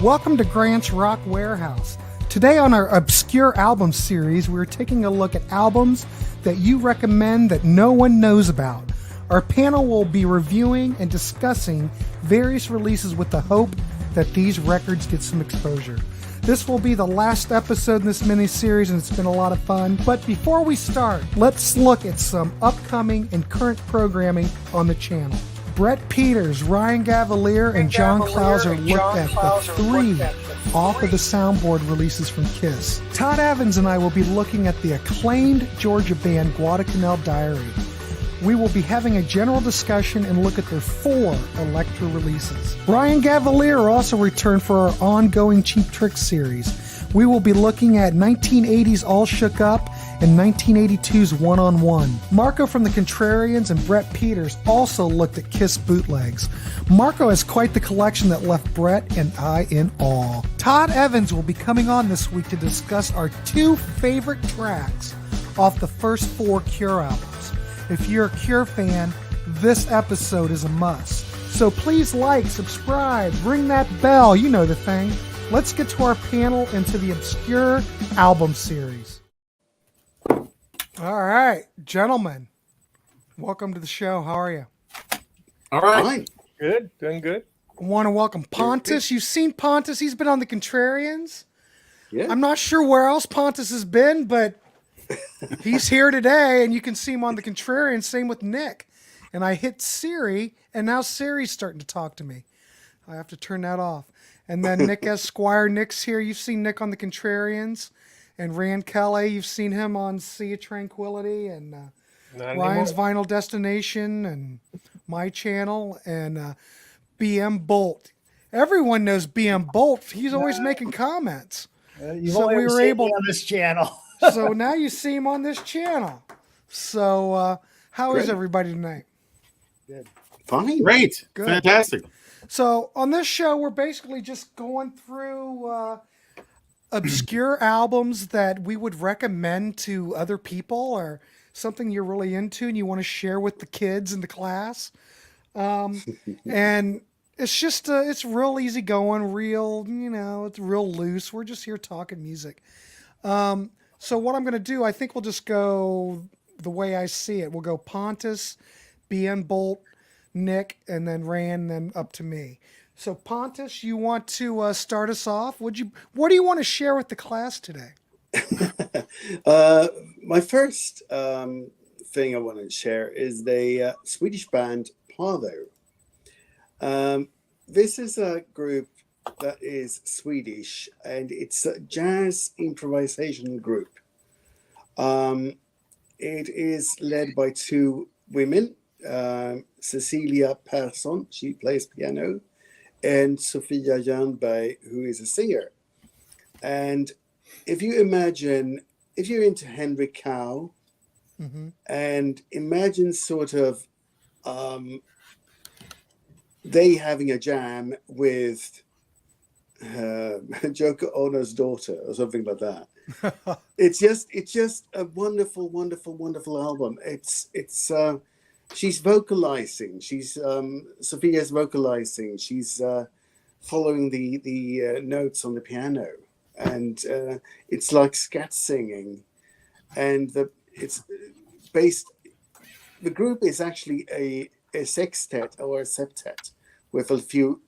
Welcome to Grant's Rock Warehouse. Today on our Obscure Album series, we're taking a look at albums that you recommend that no one knows about. Our panel will be reviewing and discussing various releases with the hope that these records get some exposure. This will be the last episode in this mini-series, and it's been a lot of fun. But before we start, let's look at some upcoming and current programming on the channel. Brett Peters, Ryan Gavalier, and John Clauser looked at the three Off of the Soundboard releases from Kiss. Todd Evans and I will be looking at the acclaimed Georgia band Guadalcanal Diary. We will be having a general discussion and look at their 4 Elektra releases. Ryan Gavalier also returned for our ongoing Cheap Tricks series. We will be looking at 1980's All Shook Up and 1982's One on One. Marco from the Contrarians and Brett Peters also looked at Kiss bootlegs. Marco has quite the collection that left Brett and I in awe. Todd Evans will be coming on this week to discuss our 2 favorite tracks off the first 4 Cure albums. If you're a Cure fan, this episode is a must. So please like, subscribe, ring that bell, you know the thing. Let's get to our panel into the Obscure Album series. All right, gentlemen, welcome to the show. How are you? All right. Fine. Good. Doing good. I want to welcome Pontus. You've seen Pontus. He's been on the Contrarians. Yeah. I'm not sure where else Pontus has been, but he's here today, and you can see him on the Contrarians. Same with Nick. And I hit Siri, and now Siri's starting to talk to me. I have to turn that off. And then Nick Esquire. Nick's here. You've seen Nick on the Contrarians. And Rand Kelly, you've seen him on Sea of Tranquility and Ryan's Vinyl Destination and my channel and BM Bolt. Everyone knows BM Bolt. He's always making comments. You've So only we ever were seen able me on this channel. So now you see him on this channel. So how is Great. everybody tonight? Fine. Great. Good. Fantastic. So on this show, we're basically just going through obscure albums that we would recommend to other people or something you're really into and you want to share with the kids in the class. And it's just, it's real easy going, real, it's real loose. We're just here talking music. So what I'm going to do, I think we'll just go the way I see it. We'll go Pontus, BN Bolt, Nick, and then Rand, and then up to me. So Pontus, you want to start us off? What do you want to share with the class today? My first thing I want to share is the Swedish band Parvo. This is a group that is Swedish, and it's a jazz improvisation group. It is led by 2 women, Cecilia Persson, she plays piano, and Sofia Jernberg, who is a singer. And if you're into Henry Cow, and imagine sort of they having a jam with Yoko Ono's daughter or something like that. It's just a wonderful, wonderful, wonderful album. It's she's vocalizing. Sophia's vocalizing. She's following the notes on the piano, and it's like scat singing. And the group is actually a sextet or a septet with a few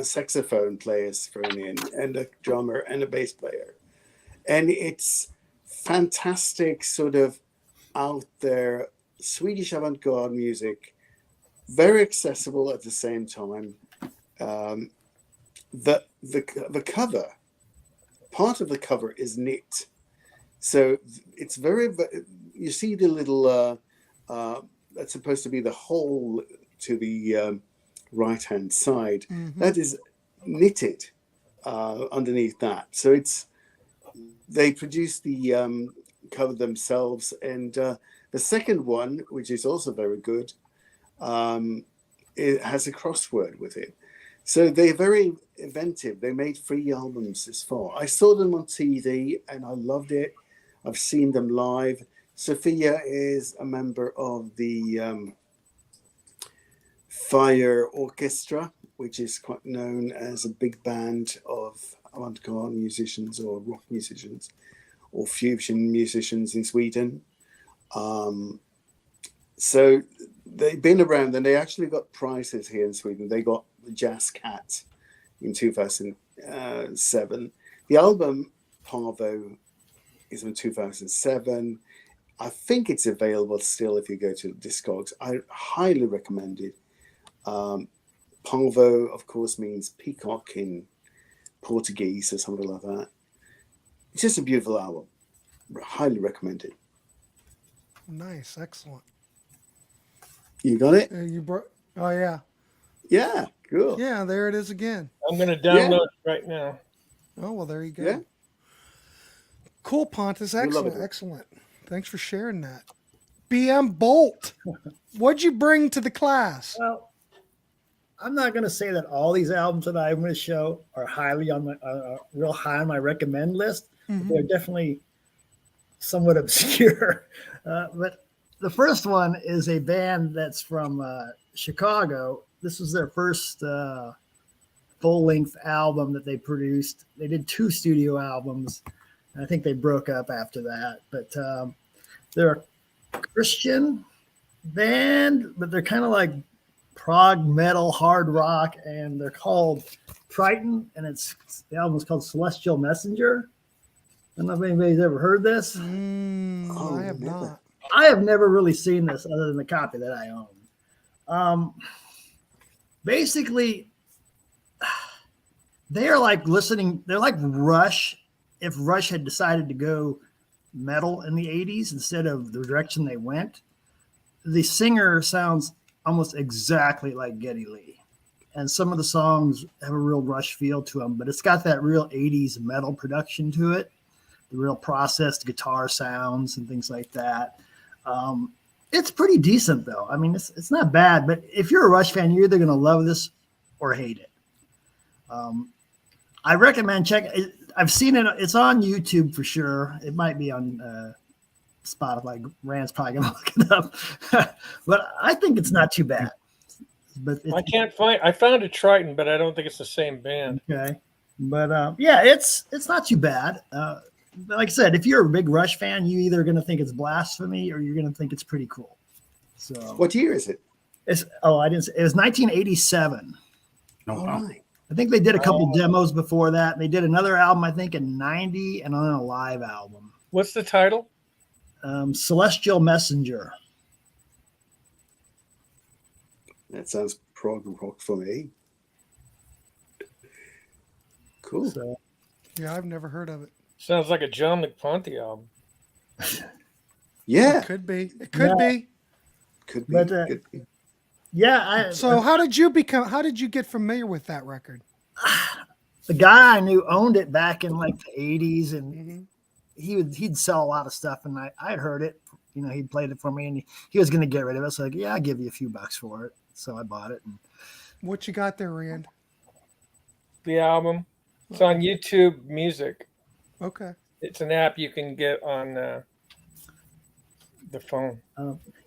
saxophone players thrown in, and a drummer and a bass player. And it's fantastic, sort of out there Swedish avant-garde music, very accessible at the same time. The cover, part of the cover is knit, so it's very. You see the little that's supposed to be the hole to the right-hand side. That is knitted underneath that. So they produce the cover themselves, and the second one, which is also very good, it has a crossword with it. So they're very inventive. They made 3 albums this far. I saw them on TV and I loved it. I've seen them live. Sophia is a member of the Fire Orchestra, which is quite known as a big band of avant-garde musicians or rock musicians or fusion musicians in Sweden. So they've been around, and they actually got prizes here in Sweden. They got the Jazz Cat in 2007. The album Parvo is from 2007. I think it's available still if you go to Discogs. I highly recommend it. Parvo, of course, means peacock in Portuguese or something like that. It's just a beautiful album. Highly recommend it. Nice, excellent. You got it? Oh yeah, Yeah, cool. yeah. There it is again. I'm going to download it right now. Oh well, there you go. Yeah. Cool, Pontus. love Excellent, it. excellent. Thanks for sharing that. BM Bolt, what'd you bring to the class? Well, I'm not going to say that all these albums that I'm going to show are highly on my real high on my recommend list. But they're definitely somewhat obscure. But the first one is a band that's from Chicago. This was their first full-length album that they produced. They did 2 studio albums, and I think they broke up after that. But they're a Christian band, but they're kind of like prog metal, hard rock, and they're called Triton, and the album is called Celestial Messenger. I don't know if anybody's ever heard this. I have never. not. I have never really seen this other than the copy that I own. Basically, they're like Rush, if Rush had decided to go metal in the 80s instead of the direction they went. The singer sounds almost exactly like Geddy Lee. And some of the songs have a real Rush feel to them, but it's got that real 80s metal production to it, the real processed guitar sounds and things like that. It's pretty decent, though. I mean, it's not bad, but if you're a Rush fan, you're either going to love this or hate it. I recommend checking it. I've seen it. It's on YouTube for sure. It might be on Spotify. Rand's probably going to look it up. But I think it's not too bad. But I found a Triton, but I don't think it's the same band. Okay. But yeah, it's not too bad. Like I said, if you're a big Rush fan, you're either going to think it's blasphemy or you're going to think it's pretty cool. So What year is it? I didn't say it was 1987. All right. I think they did a couple demos before that. They did another album, I think, in 90 and on a live album. What's the title? Celestial Messenger. That sounds prog rock for me. Cool. So Yeah, I've never heard of it. Sounds like a John McPonty album. Yeah. It could be. It could be. Could be. But, could be. yeah. So how did you get familiar with that record? The guy I knew owned it back in like the 80s, and he'd sell a lot of stuff, and I had heard it. You know, he'd played it for me, and he was going to get rid of it. So like, yeah, I'll give you a few bucks for it. So I bought it. And What you got there, Rand? The album. It's on YouTube Music. Okay. It's an app you can get on the phone.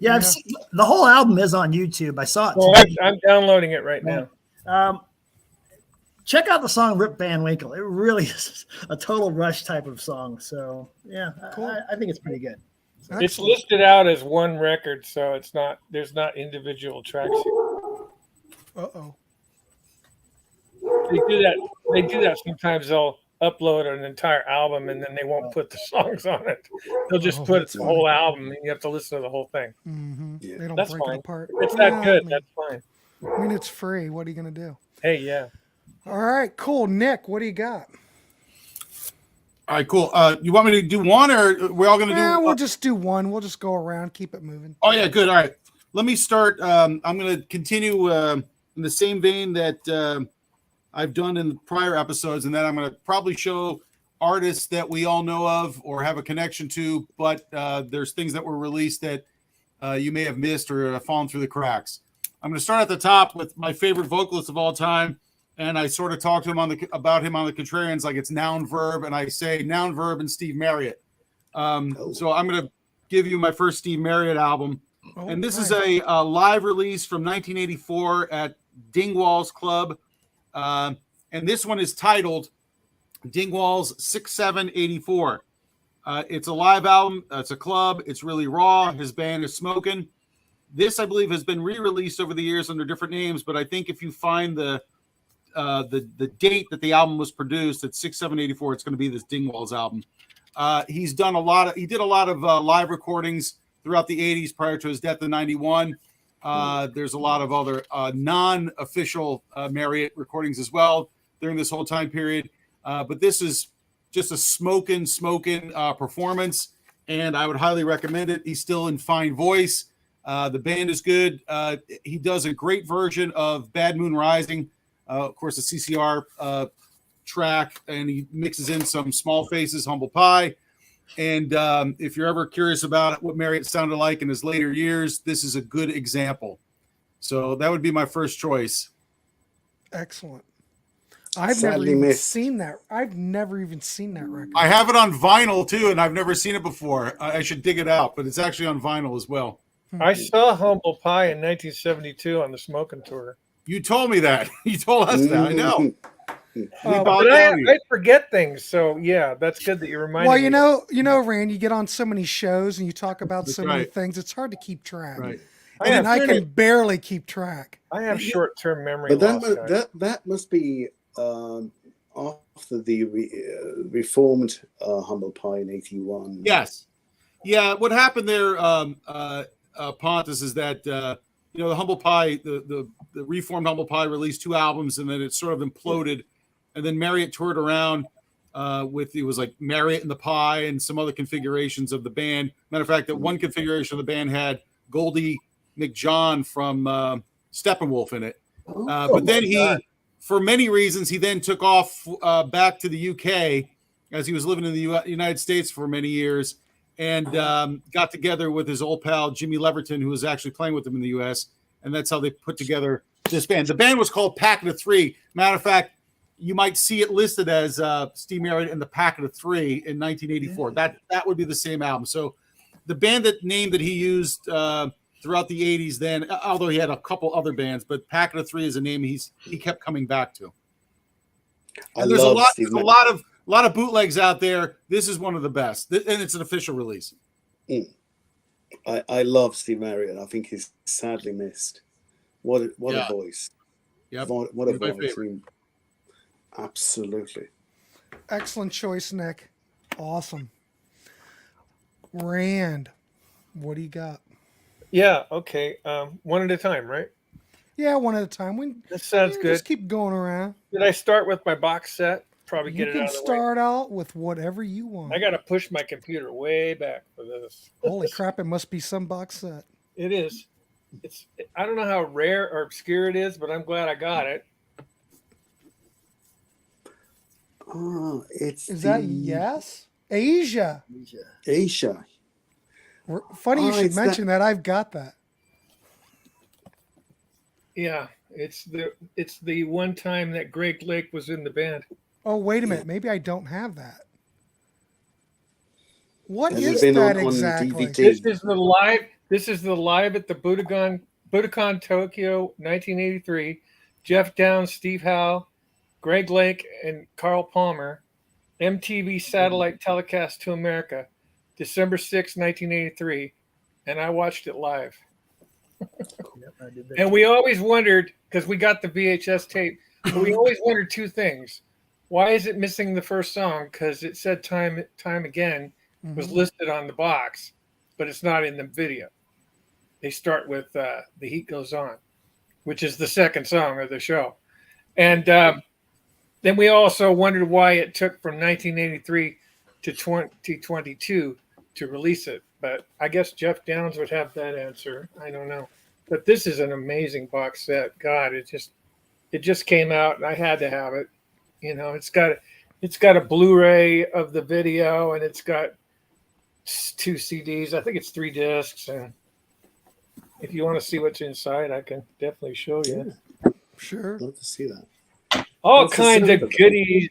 yeah, I've seen, the whole album is on YouTube. I saw it Well, today. I'm downloading it right now. Check out the song Rip Van Winkle. It really is a total Rush type of song. So yeah, Cool. I think it's pretty good. It's listed out as one record, so there's not individual tracks here. Uh-oh. They do that sometimes. They'll upload an entire album and then they won't put the songs on it. They'll just put that's the whole album and you have to listen to the whole thing. Mm-hmm. Yeah. They don't That's break fine. it apart. It's Yeah, that good. I mean, That's fine. I mean, it's free. What are you going to do? Hey, yeah. All right, cool. Nick, what do you got? All right, cool. You want me to do one, or we're all going to do? We'll just do one. We'll just go around, keep it moving. Oh yeah, good. All right, let me start. I'm going to continue in the same vein that I've done in the prior episodes, and then I'm going to probably show artists that we all know of or have a connection to, but there's things that were released that you may have missed or fallen through the cracks. I'm going to start at the top with my favorite vocalist of all time. And I sort of talk to him about him on the Contrarians like it's noun verb, and I say noun verb and Steve Marriott. So I'm going to give you my first Steve Marriott album, And this is nice. a live release from 1984 at Dingwall's Club. And this one is titled Dingwall's 6784. It's a live album. It's a club. It's really raw. His band is smoking. This, I believe, has been re-released over the years under different names, but I think if you find the date that the album was produced at 6784, it's going to be this Dingwall's album. He did a lot of live recordings throughout the 80s prior to his death in 91. There's a lot of other non-official Marriott recordings as well during this whole time period. But this is just a smoking performance, and I would highly recommend it. He's still in fine voice. The band is good. He does a great version of Bad Moon Rising, of course, the CCR track, and he mixes in some Small Faces, Humble Pie. And if you're ever curious about what Marriott sounded like in his later years, this is a good example. So that would be my first choice. Excellent. I've Sadly never even missed. seen that. I've never even seen that record. I have it on vinyl too, and I've never seen it before. I should dig it out, but it's actually on vinyl as well. I saw Humble Pie in 1972 on the Smoking Tour. You told me that. You told us that. I know. We bowed But down to you. I forget things, so yeah, that's good that you reminded Well, me. you know, Rand, you get on so many shows and you talk about That's so many right. things. It's hard to keep track. Right. And I can barely keep track. I have short-term memory But loss. that must be after the reformed Humble Pie in 81. Yes. Yeah. What happened there, Pontus, is that the Humble Pie, the reformed Humble Pie released 2 albums, and then it sort of imploded, and then Marriott toured around with it was like Marriott and the Pie and some other configurations of the band. Matter of fact, that one configuration of the band had Goldie McJohn from Steppenwolf in it. But then for many reasons, he then took off back to the UK as he was living in the United States for many years, and got together with his old pal Jimmy Leverton, who was actually playing with him in the US, and that's how they put together this band. The band was called Packet of Three. Matter of fact, you might see it listed as Steve Marriott and the Packet of Three in 1984. That would be the same album. So the band name that he used throughout the 80s then, although he had a couple other bands, but Packet of Three is a name he kept coming back to. And there's a lot of bootlegs out there. This is one of the best, and it's an official release. I love Steve Marriott. I think he's sadly missed. What a voice. Yep. What a He's my voice. favorite. Absolutely. Excellent choice, Nick. Awesome. Rand, what do you got? Yeah, okay. One at a time, right? Yeah, one at a time. That sounds good. Just keep going around. Did I start with my box set? Probably get You it can out of the way. start out with whatever you want. I got to push my computer way back for this. Holy crap, it must be some box set. It is. I don't know how rare or obscure it is, but I'm glad I got it. Is that Yes? Asia. Asia. Funny you should mention that. I've got that. Yeah, it's the one time that Greg Lake was in the band. Oh, wait a minute. Maybe I don't have that. What Has is it been that on exactly? DVD? This is the live at the Budokan Tokyo 1983. Jeff Downs, Steve Howe, Greg Lake, and Carl Palmer. MTV satellite telecast to America, December 6, 1983. And I watched it live. And we always wondered, because we got the VHS tape, we always wondered 2 things. Why is it missing the first song? Because it said time again was listed on the box, but it's not in the video. They start with The Heat Goes On, which is the second song of the show. And then we also wondered why it took from 1983 to 2022 to release it. But I guess Jeff Downs would have that answer. I don't know. But this is an amazing box set. God, it just came out, and I had to have it. You know, it's got a Blu-ray of the video, and it's got 2 CDs. I think it's 3 discs. And if you want to see what's inside, I can definitely show you. Sure. I'd love to see that. All What's the kinds sound of of it? goodies,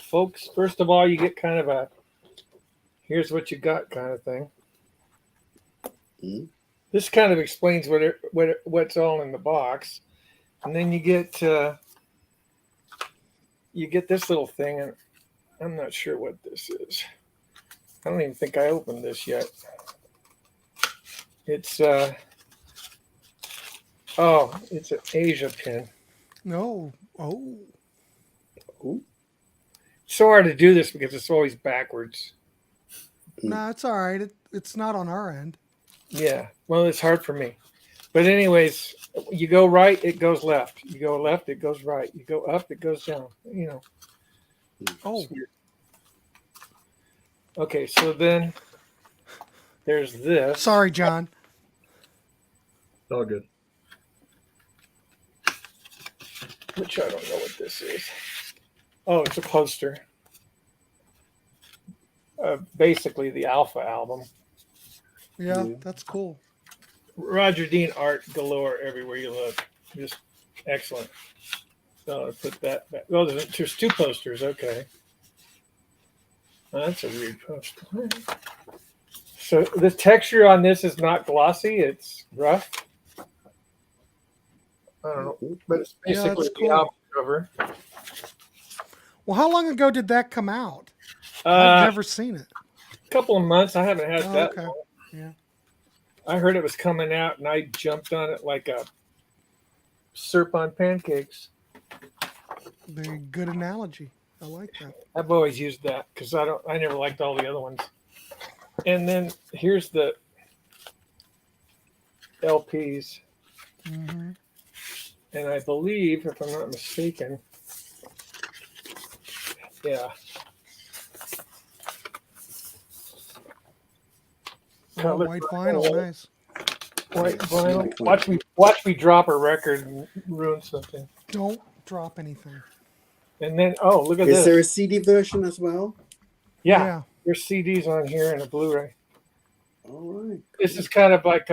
folks. First of all, you get kind of a here's what you got kind of thing. Mhm. This kind of explains what's all in the box, and then you get this little thing, and I'm not sure what this is. I don't even think I opened this yet. It's it's an Asia pin. No. Oh. Ooh. It's so hard to do this because it's always backwards. No, it's all right. It's not on our end. Yeah, well, it's hard for me. But anyways, you go right, it goes left. You go left, it goes right. You go up, it goes down. You know. Oh. It's weird. Okay, so then there's this. Sorry, John. All good. Which I don't know what this is. Oh, it's a poster. Basically, the Alpha album. Yeah, Yeah. that's cool. Roger Dean art galore everywhere you look. Just excellent. So I put that back. Oh, there's two posters. Okay. That's a weird poster. So the texture on this is not glossy. It's rough. I don't know. But it's Yeah, basically that's the cool. album cover. Well, how long ago did that come out? I've A never seen it. couple of months. I haven't had Oh, that okay. long. Yeah. I heard it was coming out, and I jumped on it like a syrup on pancakes. Very good analogy. I like that. I've always used that because I never liked all the other ones. And then here's the LPs, Hmm. and I believe, if I'm not mistaken, yeah. Oh, Colored white vinyl, nice. White vinyl. Watch me drop a record and ruin something. Don't drop anything. And then look at Is this. there a CD version as well? Yeah, there's CDs on here and a Blu-ray. All right. This is kind of like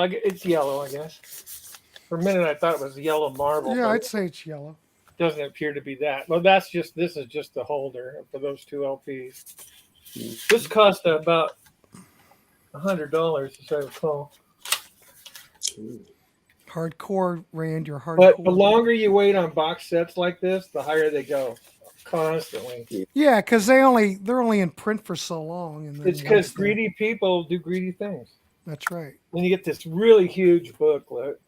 it's yellow, I guess. For a minute, I thought it was yellow marble. Yeah, but I'd say it's yellow. it doesn't appear to be that. Well, this is just the holder for those two LPs. This cost about $100, as I recall. Ooh. Hardcore, Rand, you're hardcore. But the longer you wait on box sets like this, the higher they go, constantly. Yeah, because they're only in print for so long, and then It's because once they're- greedy people do greedy things. That's right. And you get this really huge booklet,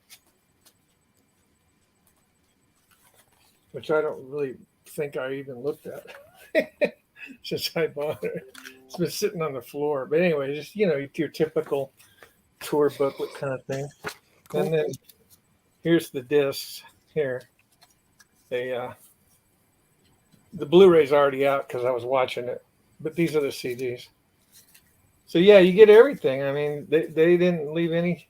which I don't really think I even looked at since I bought it. It's been sitting on the floor. But anyway, just your typical tour booklet kind of thing. Cool. And then here's the discs. Here, the Blu-ray's already out because I was watching it. But these are the CDs. So yeah, you get everything. I mean, they didn't leave any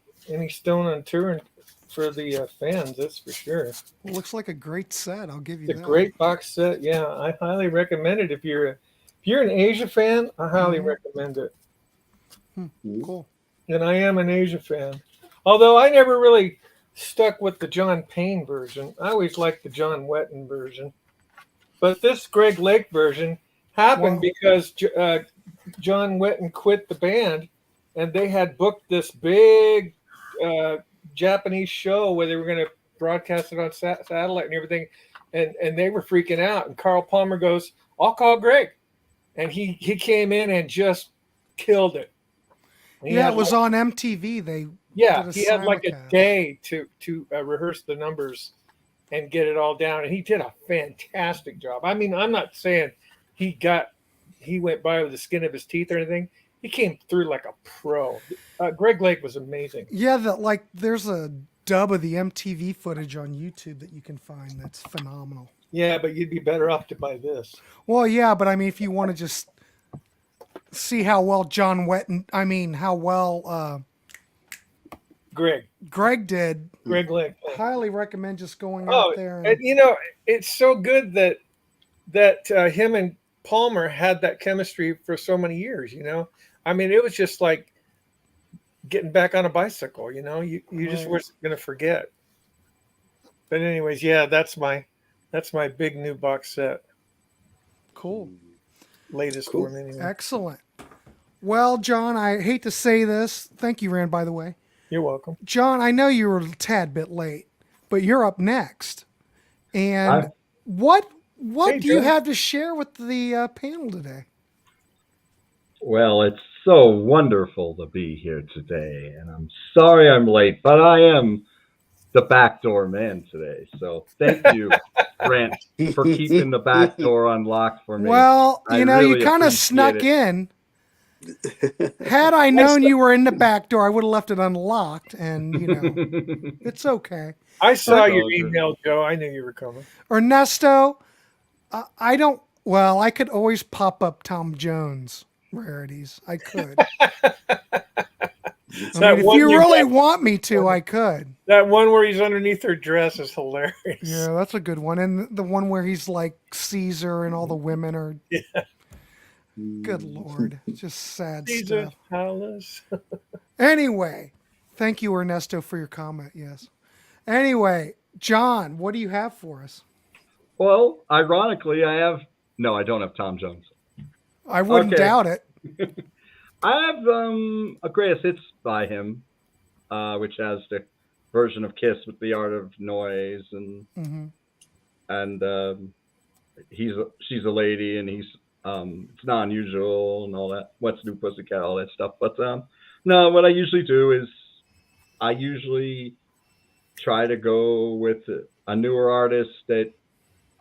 stone unturned for the fans. That's for sure. Well, looks like a great set. I'll give you It's a that. great box set. Yeah, I highly recommend it. If you're an Asia fan, I highly recommend it. Cool. And I am an Asia fan. Although I never really stuck with the John Payne version. I always liked the John Wetton version. But this Greg Lake version happened because John Wetton quit the band, and they had booked this big Japanese show where they were going to broadcast it on satellite and everything, and they were freaking out. And Carl Palmer goes, "I'll call Greg," and he came in and just killed it. And Yeah, it was on MTV. They he had like a simulcast. day to rehearse the numbers and get it all down, and he did a fantastic job. I mean, I'm not saying he went by with the skin of his teeth or anything. He came through like a pro. Greg Lake was amazing. Yeah, there's a dub of the MTV footage on YouTube that you can find. That's phenomenal. Yeah, but you'd be better off to buy this. Well, yeah, but I mean, if you want to just see how well Greg did, Greg Lake. highly recommend just going out there. And it's so good that him and Palmer had that chemistry for so many years. I mean, it was just like getting back on a bicycle. You just Right. weren't going to forget. But anyways, yeah, that's my big new box set, Cool. latest Cool. one anyway. Excellent. Well, John, I hate to say this. Thank you, Rand, by the way. You're welcome. John, I know you were a tad bit late, but you're up next. And I- what Hey, do you John. have to share with the panel today? Well, it's so wonderful to be here today, and I'm sorry I'm late, but I am the backdoor man today. So thank you, Grant, for keeping the back door unlocked for me. Well, I you really kind of appreciate snuck it. in. Had I known you were in the back door, I would have left it unlocked, and it's okay. I saw It's your all good. email, Joe. I knew you were coming. Ernesto, I don't. Well, I could always pop up Tom Jones rarities. I could. I mean, if one you you really got- want me to, I could. That one where he's underneath her dress is hilarious. Yeah, that's a good one. And the one where he's like Caesar and all the women are. Yeah. Good Lord. Just sad Caesar stuff. Palace. Anyway, thank you, Ernesto, for your comment. Yes. Anyway, John, what do you have for us? Well, ironically, I don't have Tom Jones. I wouldn't Okay. doubt it. I have a greatest hits by him, which has the version of Kiss with the Art of Noise, and she's a lady, and he's it's not unusual and all that. What's New Pussycat, all that stuff. But no, what I usually do is I usually try to go with a newer artist that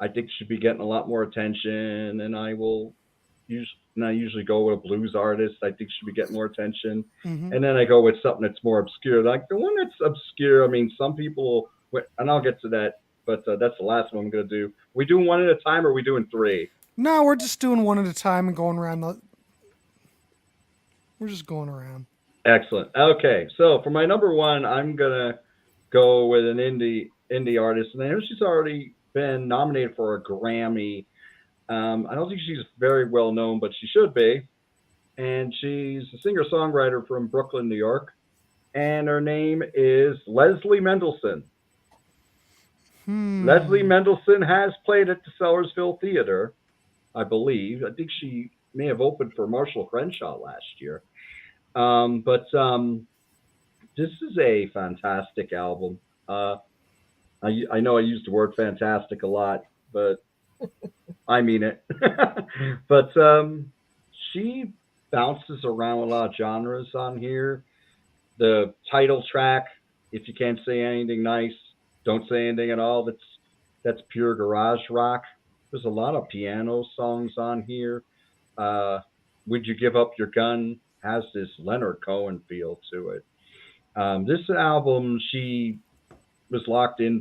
I think should be getting a lot more attention, and I usually go with a blues artist I think should be getting more attention. And then I go with something that's more obscure. Like the one that's obscure, I mean, some people, and I'll get to that, but that's the last one I'm going to do. Are we doing one at a time, or are we doing three? No, we're just doing one at a time and going around. We're just going around. Excellent. Okay, so for my number one, I'm going to go with an indie artist. And I know she's already been nominated for a Grammy. I don't think she's very well known, but she should be. And she's a singer-songwriter from Brooklyn, New York. And her name is Leslie Mendelsohn. Leslie Mendelsohn has played at the Sellersville Theater, I believe. I think she may have opened for Marshall Crenshaw last year. But this is a fantastic album. I know I used the word fantastic a lot, but I mean it. But she bounces around a lot of genres on here. The title track, If You Can't Say Anything Nice, Don't Say Anything at All, that's pure garage rock. There's a lot of piano songs on here. Would You Give Up Your Gun has this Leonard Cohen feel to it. This album, she was locked in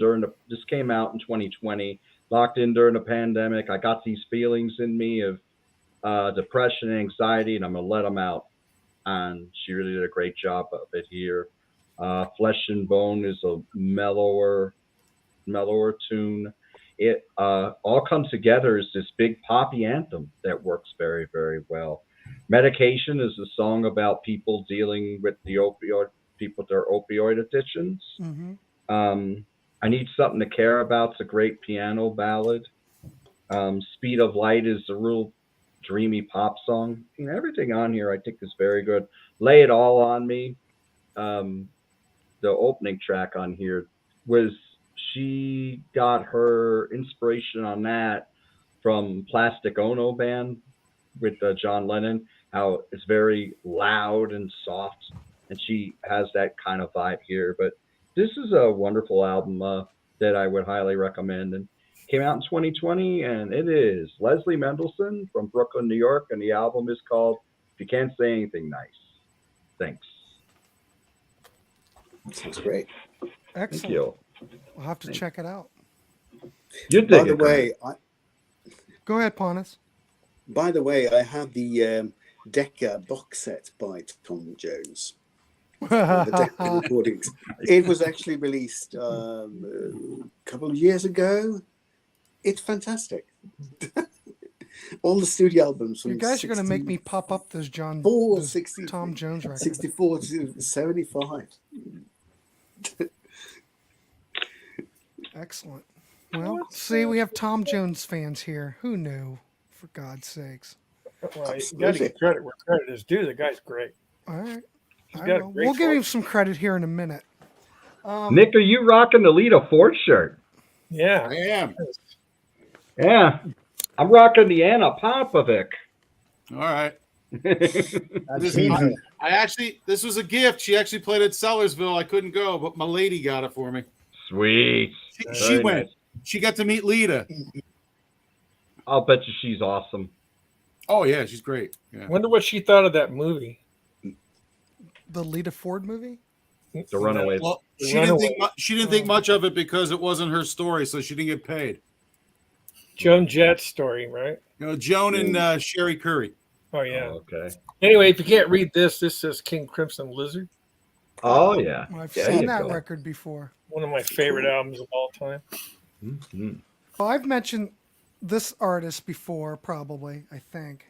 this came out in 2020, locked in during the pandemic. I got these feelings in me of depression and anxiety, and I'm going to let them out. And she really did a great job of it here. Flesh and Bone is a mellower tune. It all comes together as this big poppy anthem that works very, very well. Medication is a song about people dealing with people with their opioid addictions. I Need Something to Care About's a great piano ballad. Speed of Light is a real dreamy pop song. Everything on here I think is very good. Lay It All on Me, the opening track on here, she got her inspiration on that from Plastic Ono Band with John Lennon, how it's very loud and soft, and she has that kind of vibe here. But this is a wonderful album that I would highly recommend, and came out in 2020, and it is Leslie Mendelsohn from Brooklyn, New York, and the album is called If You Can't Say Anything Nice. Thanks. Sounds great. Excellent. Thank you. We'll have to check it out. By the way, Go ahead, Ponus. By the way, I have the Decca box set by Tom Jones. The Decca recordings. It was actually released a couple of years ago. It's fantastic. All the studio albums. You guys are going to make me pop up those Tom Jones records. 64 to 75. Excellent. Well, see, we have Tom Jones fans here. Who knew? For God's sakes. Well, you got to Absolutely. give credit where credit is due. The guy's great. All right. He's I got a will. great We'll give him voice. some credit here in a minute. Nick, are you rocking the Lita Ford shirt? Yeah. I am. Yeah. I'm rocking the Anna Popovic. All right. I've This, seen her. this was a gift. She actually played at Sellersville. I couldn't go, but my lady got it for me. Sweet. She Very went. nice. She got to meet Lita. I'll bet you she's awesome. Oh yeah, she's great. Yeah. Wonder what she thought of that movie. The Lita Ford movie? The Runaways. Well, The she didn't think Runaways. she didn't think much of it because it wasn't her story, so she didn't get paid. Joan Jett's story, right? Joan and Sherry Curry. Oh yeah. Oh, okay. Anyway, if you can't read this, this says King Crimson Lizard, Oh, yeah. I've There seen you that go. record before. one of my favorite albums of all time. Mhm. Well, I've mentioned this artist before, probably, I think.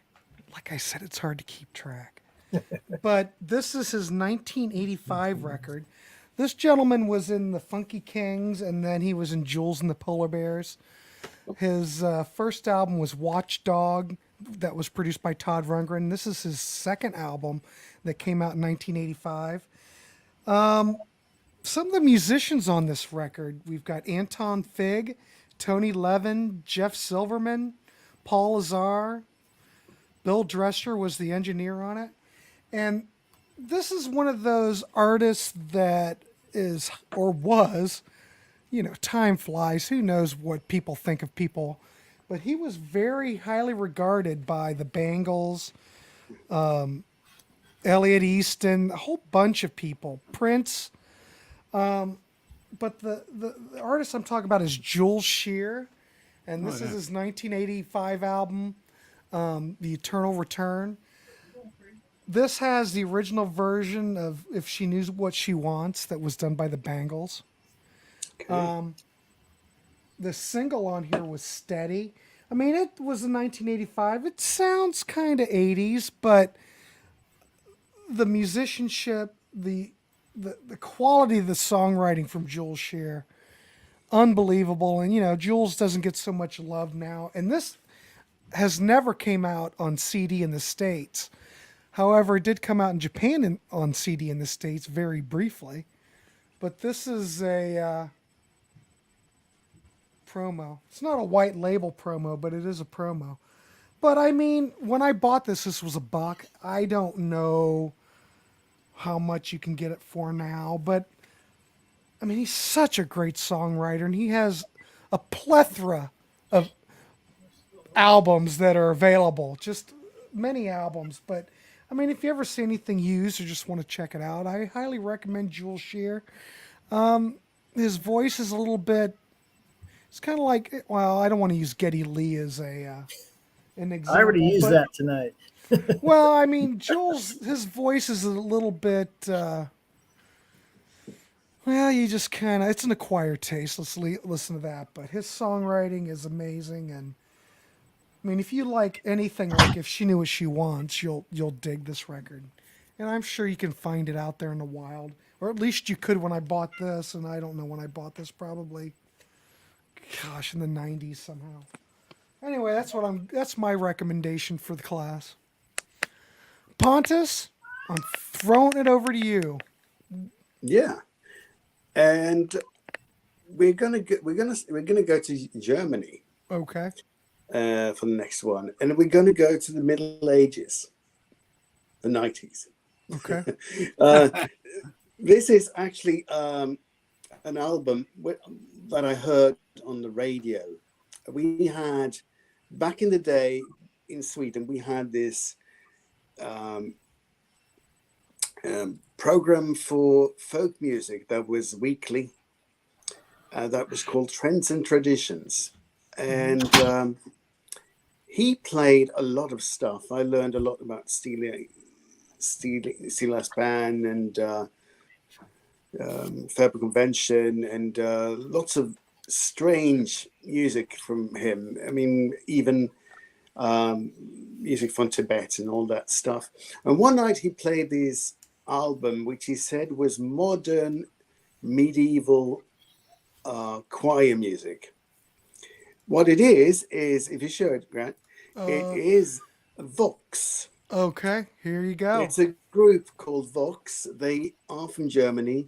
Like I said, it's hard to keep track. But this is his 1985 record. This gentleman was in the Funky Kings, and then he was in Jules and the Polar Bears. His first album was Watchdog, that was produced by Todd Rundgren. This is his second album that came out in 1985. Some of the musicians on this record, we've got Anton Fig, Tony Levin, Jeff Silverman, Paul Azar, Bill Drescher was the engineer on it. And this is one of those artists that is, or was, time flies. Who knows what people think of people. But he was very highly regarded by the Bangles, Elliot Easton, a whole bunch of people, Prince. But the artist I'm talking about is Jules Shear, and this is his 1985 album, The Eternal Return. This has the original version of If She Knew What She Wants that was done by the Bangles. Okay. The single on here was Steady. I mean, it was in 1985. It sounds kind of 80s, but the musicianship, the quality of the songwriting from Jules Shear, unbelievable. And Jules doesn't get so much love now, and this has never came out on CD in the States. However, it did come out in Japan on CD in the States very briefly. But this is a promo. It's not a white label promo, but it is a promo. But I mean, when I bought this was $1. I don't know how much you can get it for now, but I mean, he's such a great songwriter, and he has a plethora of albums that are available, just many albums. But I mean, if you ever see anything used or just want to check it out, I highly recommend Jules Shear. His voice is a little bit, it's kind of like, well, I don't want to use Geddy Lee as an example. I already used but- that tonight. Well, I mean, Jules, his voice is a little bit, you just kind of, it's an acquired taste. Let's listen to that. But his songwriting is amazing. And I mean, if you like anything like If She Knew What She Wants, you'll dig this record. And I'm sure you can find it out there in the wild. Or at least you could when I bought this. And I don't know when I bought this, probably, gosh, in the 90s somehow. Anyway, that's my recommendation for the class. Pontus, I'm throwing it over to you. Yeah, and we're gonna go to Germany Okay. for the next one, and we're gonna go to the Middle Ages, the 90s. Okay. This is actually an album that I heard on the radio. We had back in the day in Sweden. We had this program for folk music that was weekly. That was called Trends and Traditions, and he played a lot of stuff. I learned a lot about Stilas Band and Faber Convention, and lots of strange music from him. I mean, even music from Tibet and all that stuff. And one night he played this album, which he said was modern medieval choir music. What it is if you show it, Grant, it is Vox. Okay, here you go. It's a group called Vox. They are from Germany.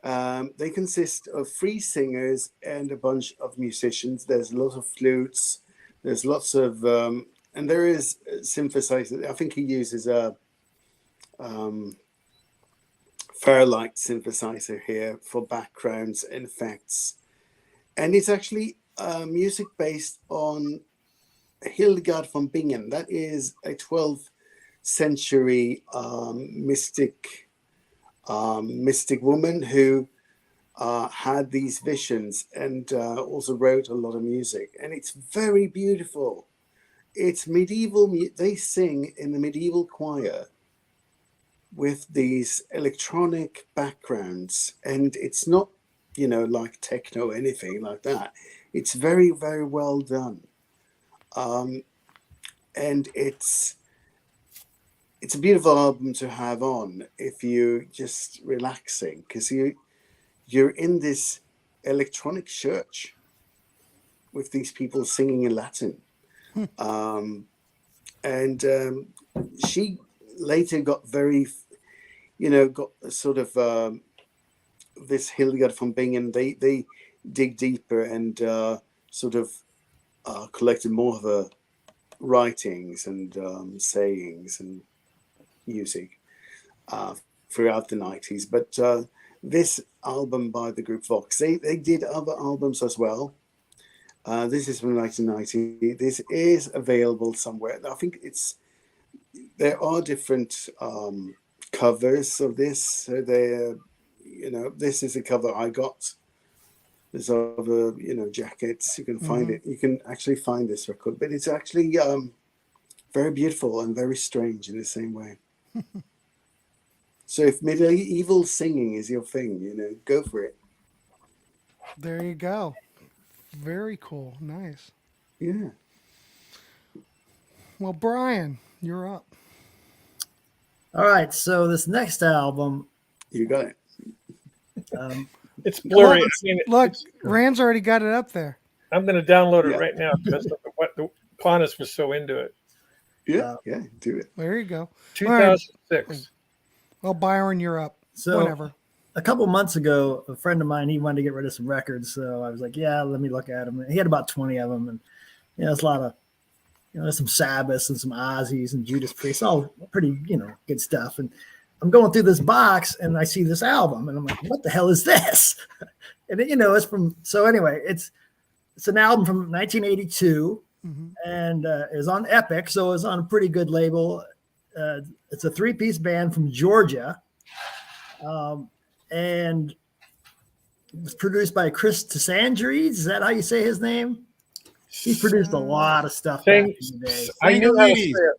They consist of 3 singers and a bunch of musicians. There's a lot of flutes. There's lots of, and there is synthesizer. I think he uses a Fairlight synthesizer here for backgrounds and effects. And it's actually music based on Hildegard von Bingen. That is a 12th century mystic woman who had these visions and also wrote a lot of music. And it's very beautiful. It's medieval. They sing in the medieval choir with these electronic backgrounds. And it's not, like techno or anything like that. It's very, very well done. And it's a beautiful album to have on if you're just relaxing, because you're in this electronic church with these people singing in Latin. She later got very, got sort of this Hildegard von Bingen. They dig deeper and sort of collected more of her writings and sayings and music throughout the 90s. But this album by the group Vox, they did other albums as well. This is from 1990. This is available somewhere. I think there are different covers of this. So this is a cover I got. There's other, jackets. You can find it. You can actually find this record, but it's actually very beautiful and very strange in the same way. So if medieval singing is your thing, go for it. There you go. Very cool. Nice. Yeah. Well, Brian, you're up. All right, so this next album, You got it. It's blurry. Look, Rand's already got it up there. I'm going to download it Yeah. right now because Pontus was so into it. Yeah, do it. There you go. 2006. Well, Byron, you're up. So Whatever. a couple months ago, a friend of mine, he wanted to get rid of some records. So I was like, yeah, let me look at them. He had about 20 of them. And, it's a lot of, there's some Sabbaths and some Ozzies and Judas Priest, all pretty, good stuff. And I'm going through this box and I see this album and I'm like, what the hell is this? And it's from, so anyway, it's an album from 1982 and is on Epic. So it's on a pretty good label. It's a 3-piece band from Georgia. And it was produced by Chris Tsangarides. Is that how you say his name? He's produced a lot of stuff back in the day. I knew how to say it.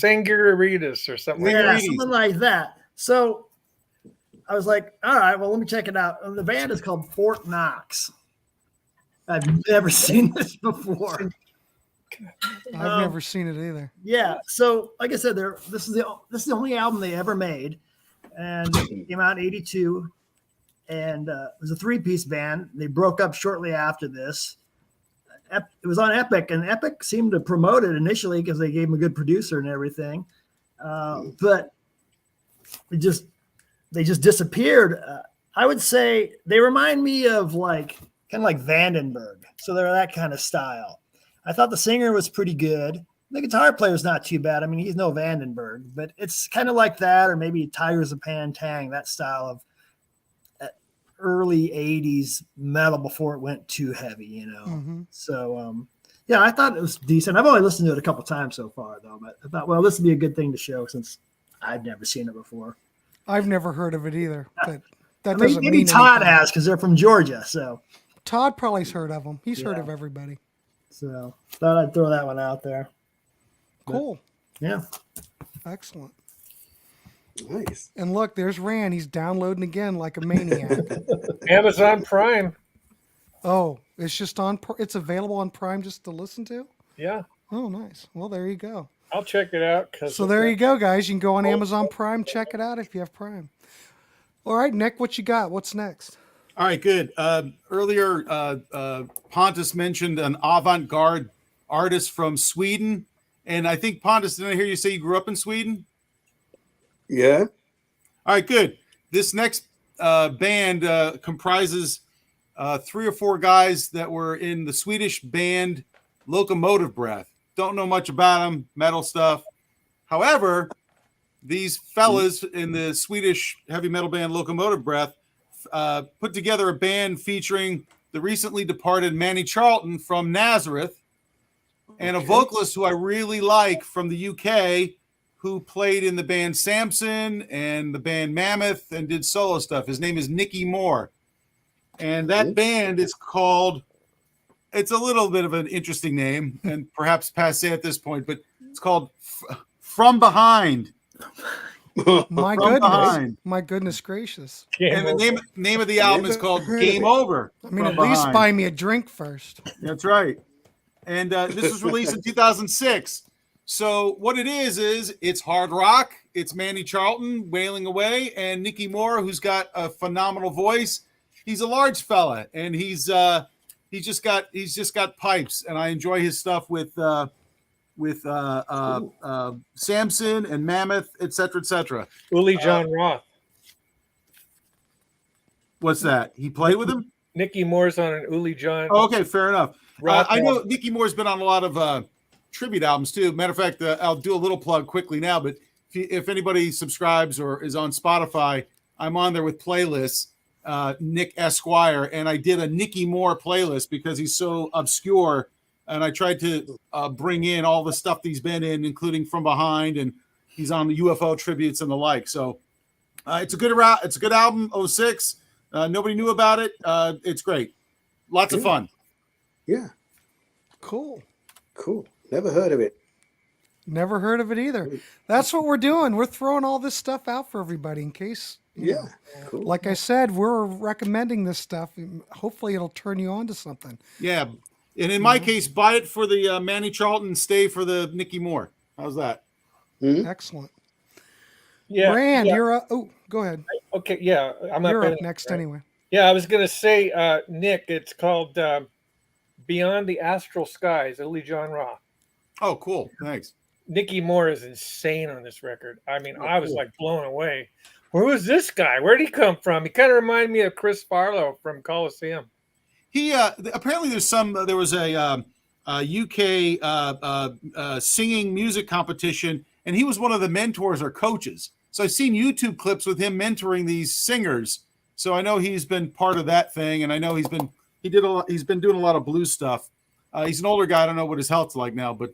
Sangarides or something. Yeah, something like that. So I was like, all right, well, let me check it out. And the band is called Fort Knox. I've never seen this before. I've never seen it either. Yeah. So, like I said, this is the only album they ever made, and it came out in '82, and it was a 3-piece band. They broke up shortly after this. It was on Epic, and Epic seemed to promote it initially because they gave him a good producer and everything, but they just disappeared. I would say they remind me of kind of like Vandenberg, so they're that kind of style. I thought the singer was pretty good. The guitar player is not too bad. I mean, he's no Vandenberg, but it's kind of like that, or maybe Tigers of Pantang, that style of early 80s metal before it went too heavy, So, I thought it was decent. I've only listened to it a couple times so far, though, but I thought, well, this would be a good thing to show since I've never seen it before. I've never heard of it either, but that doesn't maybe mean Todd anything. has because they're from Georgia, so. Todd probably's heard of them. He's heard of everybody. So thought I'd throw that one out there. Cool. Yeah. Excellent. Nice. And look, there's Rand. He's downloading again like a maniac. Amazon Prime. Oh, it's just it's available on Prime just to listen to? Yeah. Oh, nice. Well, there you go. I'll check it out. So there you go, guys. You can go on Amazon Prime, check it out if you have Prime. All right, Nick, what you got? What's next? All right, good. Earlier, Pontus mentioned an avant-garde artist from Sweden. And I think Pontus, did I hear you say you grew up in Sweden? Yeah. All right, good. This next band comprises 3 or 4 guys that were in the Swedish band Locomotive Breath. Don't know much about them, metal stuff. However, these fellas in the Swedish heavy metal band Locomotive Breath put together a band featuring the recently departed Manny Charlton from Nazareth and a vocalist who I really like from the UK who played in the band Samson and the band Mammoth and did solo stuff. His name is Nicky Moore. And that band is called, it's a little bit of an interesting name and perhaps passe at this point, but it's called From Behind. My From goodness. Behind. My goodness gracious. And the name of the album is called Game Over. I mean, From at least Behind. buy me a drink first. That's right. And this was released in 2006. So what it is it's hard rock. It's Manny Charlton wailing away, and Nicky Moore, who's got a phenomenal voice. He's a large fella, and he's just got pipes, and I enjoy his stuff with Samson and Mammoth, etc., etc. Uli John Roth. What's that? He played with him? Nicky Moore's on an Uli John. Oh, okay, fair enough. Roth I know album. Nicky Moore's been on a lot of tribute albums too. Matter of fact, I'll do a little plug quickly now. But if anybody subscribes or is on Spotify, I'm on there with playlists. Nick Esquire, and I did a Nicky Moore playlist because he's so obscure, and I tried to bring in all the stuff that he's been in, including From Behind, and he's on the UFO tributes and the like. So it's a good album. 06. Nobody knew about it. It's great. Lots of fun. Yeah. Cool. Cool. Never heard of it. Never heard of it either. That's what we're doing. We're throwing all this stuff out for everybody in case. Yeah. Cool. Like I said, we're recommending this stuff. Hopefully it'll turn you on to something. Yeah. And in my case, buy it for the Manny Charlton, stay for the Nicky Moore. How's that? Excellent. Yeah. Rand, yeah. you're up. Oh, go ahead. Okay. Yeah. I'm not You're gonna- up next anyway. Yeah, I was going to say, Nick, it's called Beyond the Astral Skies, Uli John Roth. Oh, cool. Thanks. Nicky Moore is insane on this record. I mean, I was like blown away. Where was this guy? Where'd he come from? He kind of reminded me of Chris Farlow from Coliseum. He apparently there was a UK singing music competition, and he was one of the mentors or coaches. So I've seen YouTube clips with him mentoring these singers. So I know he's been part of that thing, and I know he's been doing a lot of blues stuff. He's an older guy. I don't know what his health's like now, but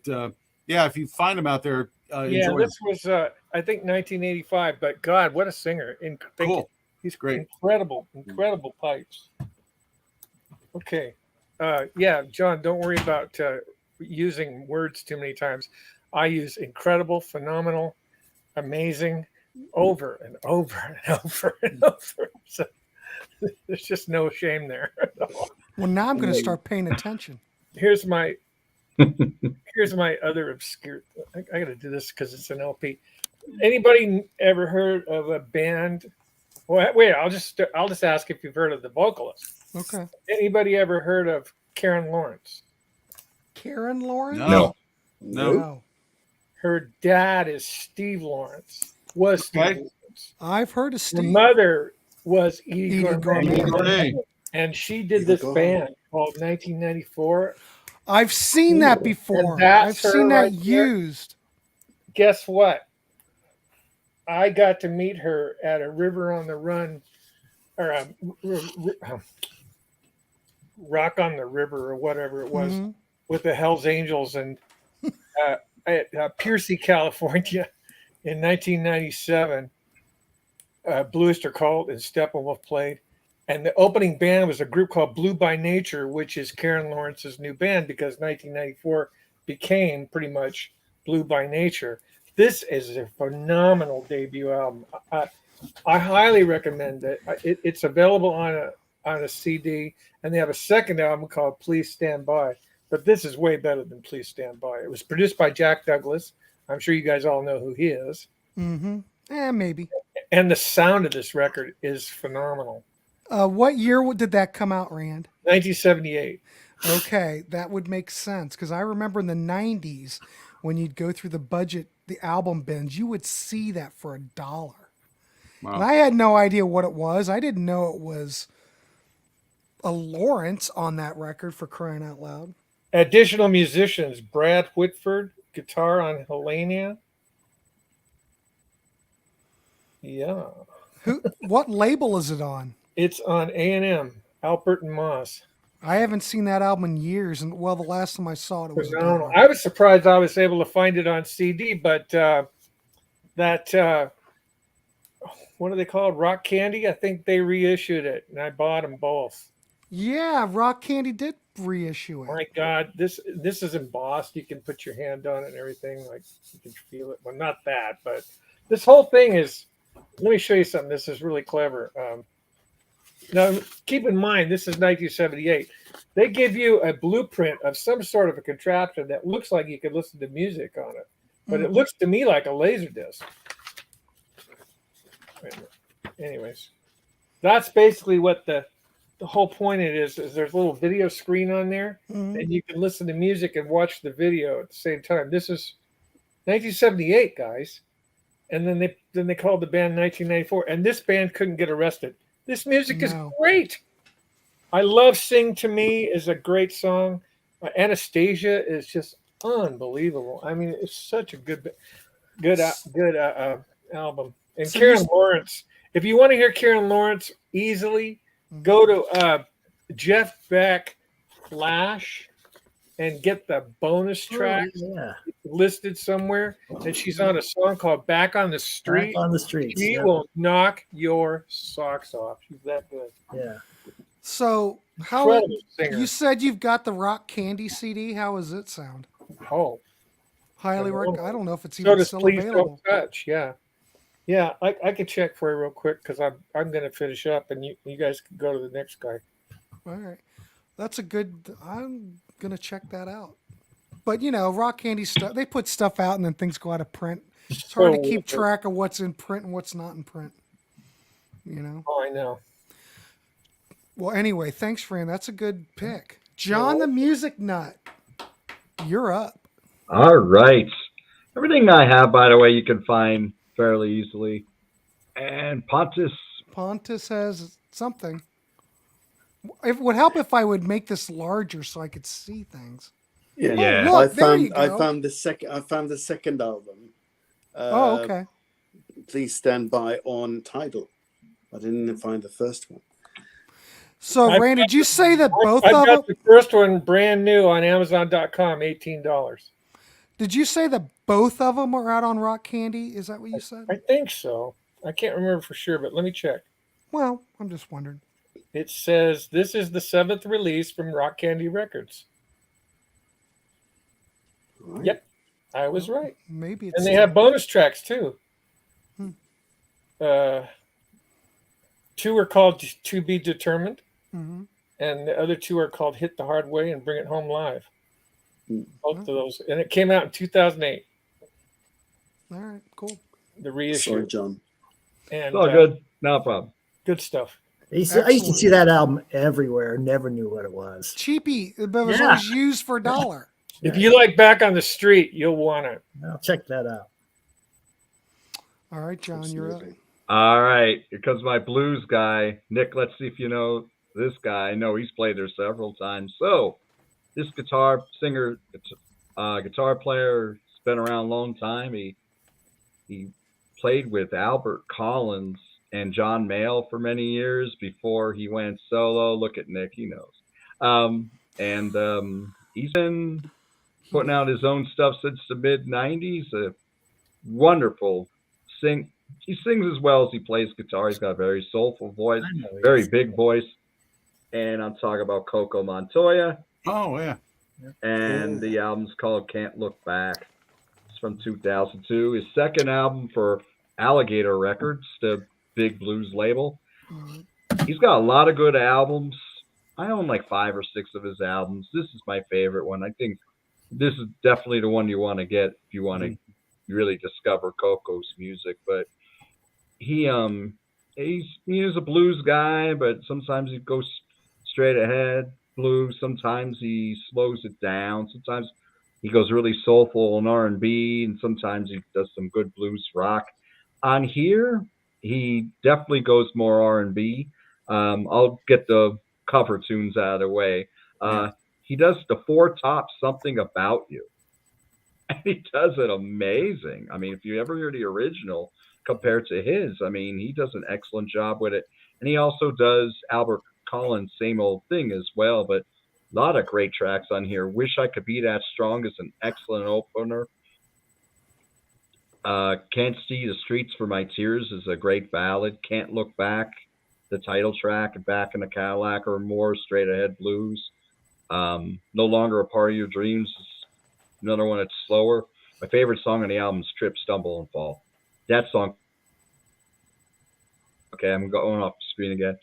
yeah, if you find him out there, enjoy This was I think 1985. But God, what a singer! Cool. He's great. Incredible pipes. Okay, yeah, John, don't worry about using words too many times. I use incredible, phenomenal, amazing, over and over and over and over. So there's just no shame there. Well, now I'm going to start paying attention. Here's my other obscure. I got to do this because it's an LP. Anybody ever heard of a band? Well, wait, I'll just ask if you've heard of the vocalist. Okay. Anybody ever heard of Karen Lawrence? Karen Lawrence? No. No. Her dad is Steve Lawrence. Was Steve Okay. Lawrence. I've heard of Her Steve. mother was Edie Edie Gourmet. Gourmet. And she did this band called 1994. I've seen that before. And that's I've seen her that right there. used. Guess what? I got to meet her at a River on the Run, or a Rock on the River, or whatever it was, Mhm. with the Hells Angels and at Piercy, California, in 1997. Blue Oyster Cult and Steppenwolf played, and the opening band was a group called Blue by Nature, which is Karen Lawrence's new band because 1994 became pretty much Blue by Nature. This is a phenomenal debut album. I highly recommend it. It's available on a CD, and they have a second album called Please Stand By. But this is way better than Please Stand By. It was produced by Jack Douglas. I'm sure you guys all know who he is. Mm-hmm. Maybe. And the sound of this record is phenomenal. What year did that come out, Rand? 1978. Okay, that would make sense because I remember in the 90s when you'd go through the album bins, you would see that for $1. Wow. And I had no idea what it was. I didn't know it was a Lawrence on that record, for crying out loud. Additional musicians: Brad Whitford, guitar on Helena. Yeah, What label is it on? it's on A&M, Alpert and Moss. I haven't seen that album in years, and the last time I saw it was Phenomenal. $1. I was surprised I was able to find it on CD, but that what are they called? Rock Candy. I think they reissued it, and I bought them both. Yeah, Rock Candy did reissue it. My God, this is embossed. You can put your hand on it and everything. Like you can feel it. Well, not that, but this whole thing is. Let me show you something. This is really clever. Now, keep in mind, this is 1978. They give you a blueprint of some sort of a contraption that looks like you could listen to music on it, but it looks to me like a laser disc. Anyways, that's basically what the whole point it is there's a little video screen on there, and you can listen to music and watch the video at the same time. This is 1978, guys. And then they called the band 1994, and this band couldn't get arrested. This music is great. I love "Sing to Me" is a great song. Anastasia is just unbelievable. I mean, it's such a good album. And So Karen Lawrence. If you want to hear Karen Lawrence easily, go to Jeff Beck Flash and get the bonus track listed somewhere. And she's on a song called "Back on the Street." Back on the Street. She will knock your socks off. She's that good. Yeah. So, Incredible singer. you said you've got the Rock Candy CD. How does it sound? Oh, Highly recommend. I don't know if it's so even does still Please available. Don't Touch. Yeah. Yeah, I can check for you real quick because I'm going to finish up and you guys can go to the next guy. All right. That's a good. I'm going to check that out. But, Rock Candy stuff, they put stuff out and then things go out of print. It's hard to keep track of what's in print and what's not in print. Oh, I know. Well, anyway, thanks, Fran. That's a good pick. John the Music Nut, you're up. All right. Everything I have, by the way, you can find fairly easily. And Pontus has something. It would help if I would make this larger so I could see things. Yeah. Oh, look, there you go. I found the second album. Okay. Please Stand By on Tidal. I didn't find the first one. So, Rand, did you say that both I of got them? the first one brand new on Amazon.com, $18. Did you say that both of them are out on Rock Candy? Is that what you said? I think so. I can't remember for sure, but let me check. Well, I'm just wondering. It says this is the 7th release from Rock Candy Records. Right. Yep, I was right. Maybe it's. And they have bonus tracks too. Hmm. 2 are called "To Be Determined," Mhm. and the other 2 are called "Hit the Hard Way" and "Bring It Home Live." Both of Oh. those, and it came out in 2008. All right, cool. The reissue. Sorry, John. And it's all good. No problem. good stuff. I used to see that album everywhere. Never knew what it was. Cheapy, but it was Yeah. always used for $1. If you like "Back on the Street," you'll want it. I'll check that out. All right, John, you're up. Absolutely. All right. Here comes my blues guy. Nick, let's see if you know this guy. I know he's played there several times. So, this guitar player, has been around a long time. He played with Albert Collins and John Mayall for many years before he went solo. Look at Nick, he knows. He's been putting out his own stuff since the mid-'90s. A wonderful he sings as well as he plays guitar. He's got a very soulful voice, very big voice. And I'm talking about Coco Montoya. Oh, yeah. And the album's called Can't Look Back. It's from 2002. His second album for Alligator Records, the big blues label. He's got a lot of good albums. I own like 5 or 6 of his albums. This is my favorite one. I think this is definitely the one you want to get if you want to really discover Coco's music. But he's a blues guy, but sometimes he goes straight ahead blues. Sometimes he slows it down. Sometimes He goes really soulful and R&B, and sometimes he does some good blues rock. On here, he definitely goes more R&B. I'll get the cover tunes out of the way. He does the Four Tops Something About You. And he does it amazing. I mean, if you ever hear the original compared to his, I mean, he does an excellent job with it. And he also does Albert Collins' Same Old Thing as well, but a lot of great tracks on here. Wish I Could Be That Strong is an excellent opener. Can't See the Streets for My Tears is a great ballad. Can't Look Back, the title track, Back in the Cadillac or More, Straight Ahead Blues. No Longer a Part of Your Dreams is another one that's slower. My favorite song on the album is Trip, Stumble, and Fall. That song. Okay, I'm going off the screen again.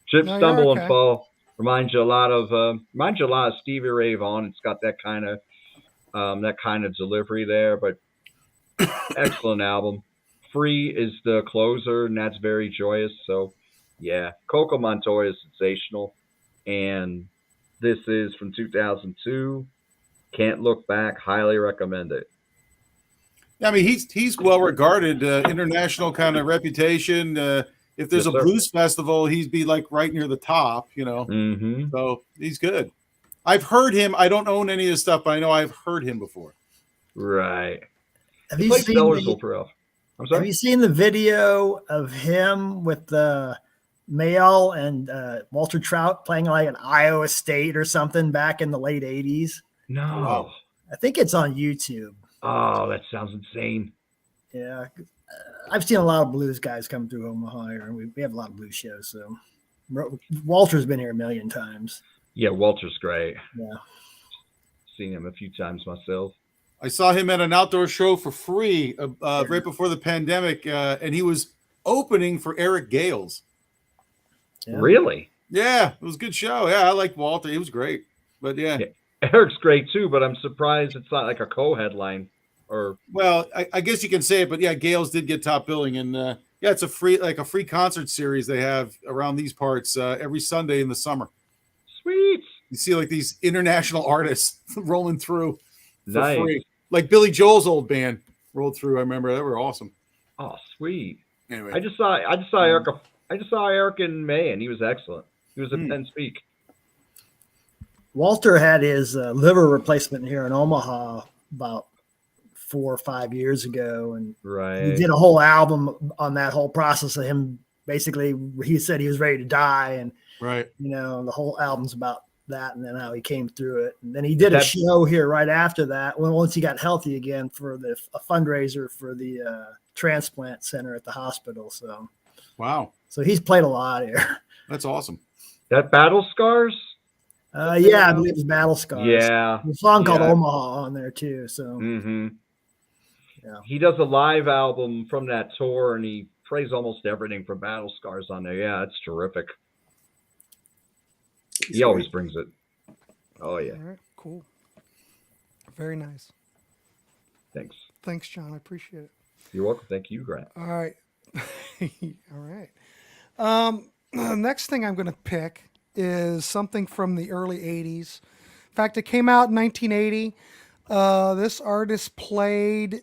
Trip, No, Stumble, you're and okay. Fall reminds you a lot of Stevie Ray Vaughan. It's got that kind of delivery there, but excellent album. Free is the closer, and that's very joyous. So, yeah, Coco Montoya is sensational, and this is from 2002. Can't Look Back. Highly recommend it. I mean, he's well regarded, international kind of reputation. If there's Yes, a sir. blues festival, he'd be like right near the top, Mm-hmm. So he's good. I've heard him. I don't own any of his stuff, but I know I've heard him before. Right. Have He you played seen Sellersville for Elf. I'm Have sorry. you seen the video of him with Mayle and Walter Trout playing like an Iowa State or something back in the late 80s? No. Wow. I think it's on YouTube. Oh, that sounds insane. Yeah. I've seen a lot of blues guys come through Omaha here. We have a lot of blues shows. So Walter's been here a million times. Yeah, Walter's great. Yeah. Seen him a few times myself. I saw him at an outdoor show for free right before the pandemic, and he was opening for Eric Gales. Yeah. Really? Yeah, it was a good show. Yeah, I liked Walter. He was great. But yeah. Eric's great too, but I'm surprised it's not like a co-headline or. Well, I guess you can say it, but yeah, Gales did get top billing, and yeah, it's a free concert series they have around these parts every Sunday in the summer. Sweet. You see like these international artists rolling through for Nice. free, like Billy Joel's old band rolled through. I remember they were awesome. Oh, sweet. Anyway, I just saw Eric. I just saw Eric in May, and he was excellent. He was at Penn Speak. Walter had his liver replacement here in Omaha about 4 or 5 years ago, and Right. he did a whole album on that whole process of him. Basically, he said he was ready to die, and right. the whole album's about that, and then how he came through it. And then he did a show here right after that, once he got healthy again, for a fundraiser for the transplant center at the hospital. So Wow, he's played a lot here. that's awesome. That Battle Scars. Yeah, I believe it's Battle Scars. Yeah. There's a song called Yeah. Omaha on there too. So Mm-hmm. Yeah. He does a live album from that tour, and he plays almost everything from Battle Scars on there. Yeah, it's terrific. He always brings it. Oh yeah. All right, cool. Very nice. Thanks. Thanks, John. I appreciate it. You're welcome. Thank you, Grant. All right. All right. Next thing I'm going to pick is something from the early 80s. In fact, it came out in 1980. This artist played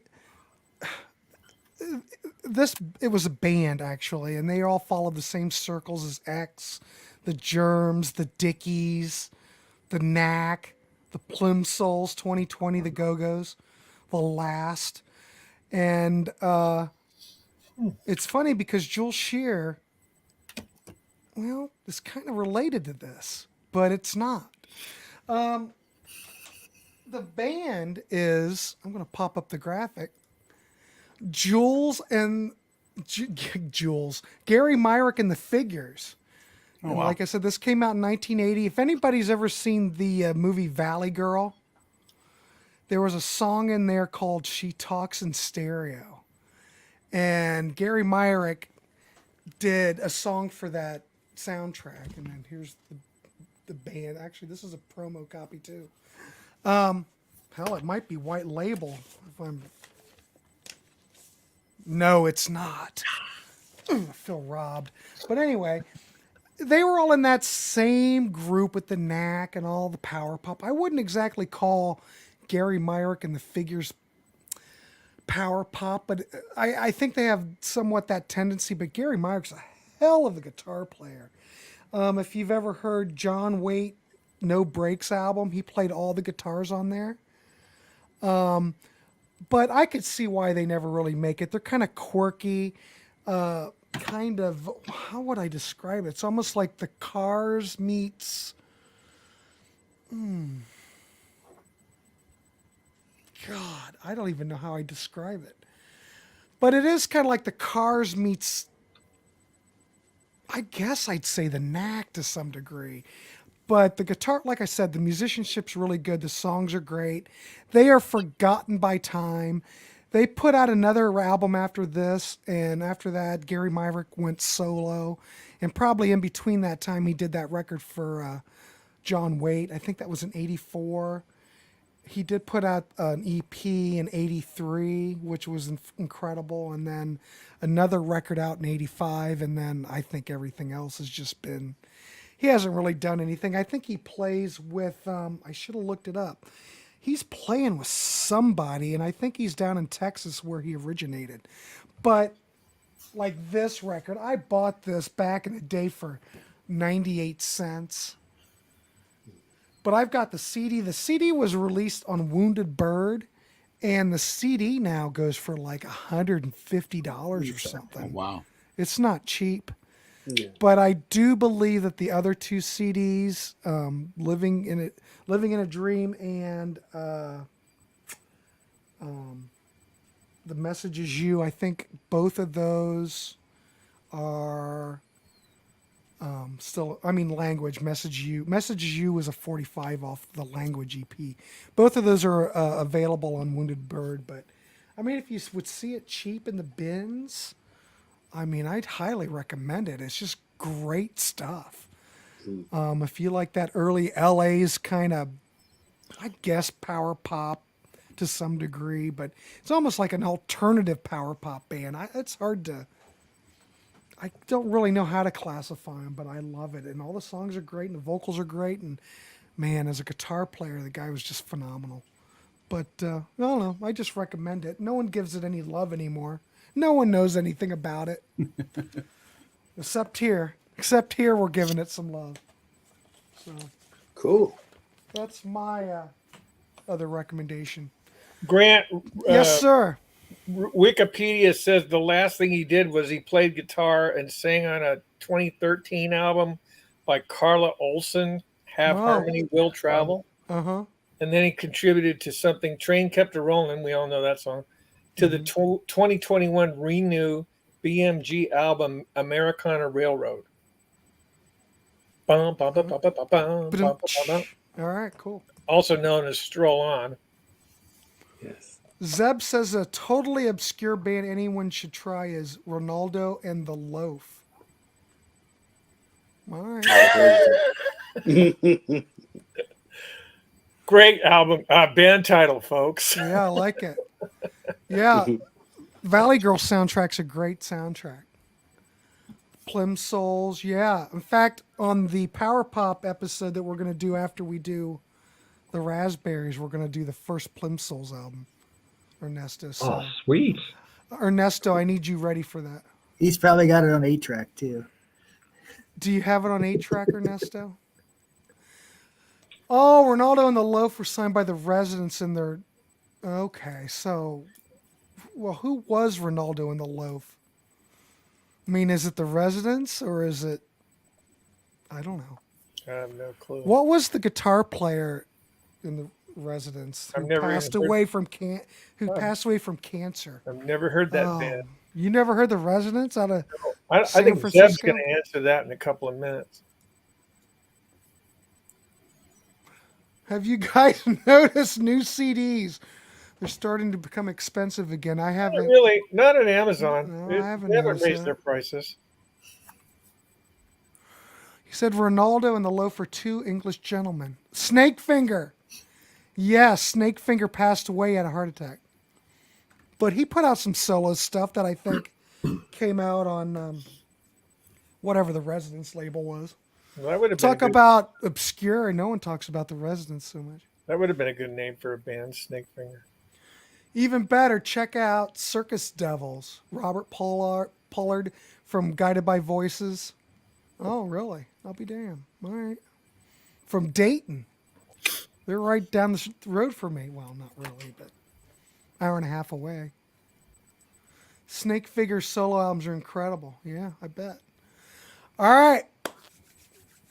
this. It was a band, actually, and they all followed the same circles as X, the Germs, the Dickies, the Knack, the Plimsolls, 2020, the Go-Go's, the Last. And it's funny because Jules Shear, well, is kind of related to this, but it's not. The band is, I'm going to pop up the graphic, Jules, Gary Myrick and the Figures. And wow. like I said, this came out in 1980. If anybody's ever seen the movie Valley Girl, there was a song in there called She Talks in Stereo. And Gary Myrick did a song for that soundtrack. And then here's the band. Actually, this is a promo copy too. Hell, it might be white label. No, it's not. I feel robbed. But anyway, they were all in that same group with the Knack and all the power pop. I wouldn't exactly call Gary Myrick and the Figures power pop, but I think they have somewhat that tendency. But Gary Myrick's a hell of a guitar player. If you've ever heard John Waite No Breaks album, he played all the guitars on there. But I could see why they never really make it. They're kind of quirky, kind of, how would I describe it? It's almost like the Cars meets, God, I don't even know how I describe it. But it is kind of like the Cars meets, I guess I'd say the Knack to some degree. But the guitar, like I said, the musicianship's really good. The songs are great. They are forgotten by time. They put out another album after this, and after that, Gary Myrick went solo. And probably in between that time, he did that record for John Waite. I think that was in '84. He did put out an EP in '83, which was incredible. And then another record out in '85. And then I think everything else has just been... He hasn't really done anything. I think he plays with, I should have looked it up. He's playing with somebody, and I think he's down in Texas where he originated. But like this record, I bought this back in the day for 98 cents. But I've got the CD. The CD was released on Wounded Bird, and the CD now goes for like $150 or something. Oh, wow. It's not cheap. Yeah. But I do believe that the other two CDs, Living in a Dream and The Message Is You, I think both of those are still, I mean, Language, Message You. Message Is You was a 45 off the Language EP. Both of those are available on Wounded Bird, but I mean, if you would see it cheap in the bins, I mean, I'd highly recommend it. It's just great stuff. If you like that early LA's kind of, I guess, power pop to some degree, but it's almost like an alternative power pop band. It's hard to, I don't really know how to classify them, but I love it. And all the songs are great, and the vocals are great. And man, as a guitar player, the guy was just phenomenal. But I don't know. I just recommend it. No one gives it any love anymore. No one knows anything about it. Except here. Except here, we're giving it some love. So Cool. that's my other recommendation. Grant, Yes, sir. Wikipedia says the last thing he did was he played guitar and sang on a 2013 album by Carla Olson, Have Wow. Harmony Will Travel. Uh-huh. And then he contributed to something, Train Kept a Rolling, we all know that song, to the 2021 Renew BMG album, Americana Railroad. Bum, bum, bum, bum, bum, bum, bum, bum, bum. All right, cool. Also known as Stroll On. Yes. Zeb says a totally obscure band anyone should try is Ronaldo and the Loaf. All right. Great album, band title, folks. Yeah, I like it. Yeah. Valley Girl soundtrack's a great soundtrack. Plimsolls, yeah. In fact, on the Power Pop episode that we're going to do after we do the Raspberries, we're going to do the first Plimsolls album. Ernesto. So, Oh, sweet. Ernesto, I need you ready for that. He's probably got it on 8-track too. Do you have it on 8-track, Ernesto? Oh, Ronaldo and the Loaf were signed by the Residents in their... Okay, so... Well, who was Ronaldo and the Loaf? I mean, is it the Residents or is it... I don't know. I have no clue. What was the guitar player in the Residents who I've never passed even heard- away from passed away from cancer? I've never heard that Oh, band. you never heard the Residents out of... I San think Zeb's Francisco? going to answer that in a couple of minutes. Have you guys noticed new CDs? They're starting to become expensive again. I Not haven't. really, not on Amazon. No, I haven't They haven't noticed raised that. their prices. He said Ronaldo and the Loaf are two English gentlemen. Snakefinger. Yes, Snakefinger passed away at a heart attack. But he put out some solo stuff that I think came out on whatever the Residents label was. Well, that would have Talk been a good- about obscure. No one talks about the Residents so much. That would have been a good name for a band, Snake Finger. Even better, check out Circus Devils. Robert Pollard from Guided by Voices. Oh, really? I'll be damned. All right. From Dayton. They're right down the road from me. Well, not really, but hour and a half away. Snake Figure solo albums are incredible. Yeah, I bet. All right.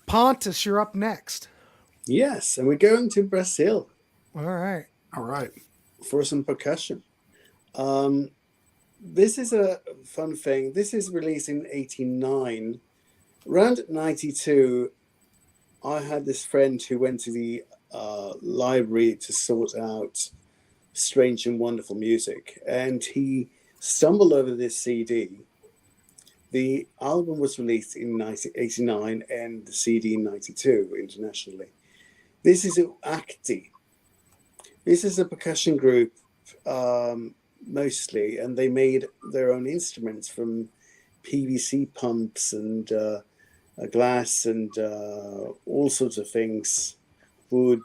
Pontus, you're up next. Yes, and we're going to Brazil. All right. All right. For some percussion. This is a fun thing. This is released in 89. Around 92, I had this friend who went to the library to sort out strange and wonderful music, and he stumbled over this CD. The album was released in 1989 and the CD in 92 internationally. This is Acti. This is a percussion group mostly, and they made their own instruments from PVC pumps and glass and all sorts of things, wood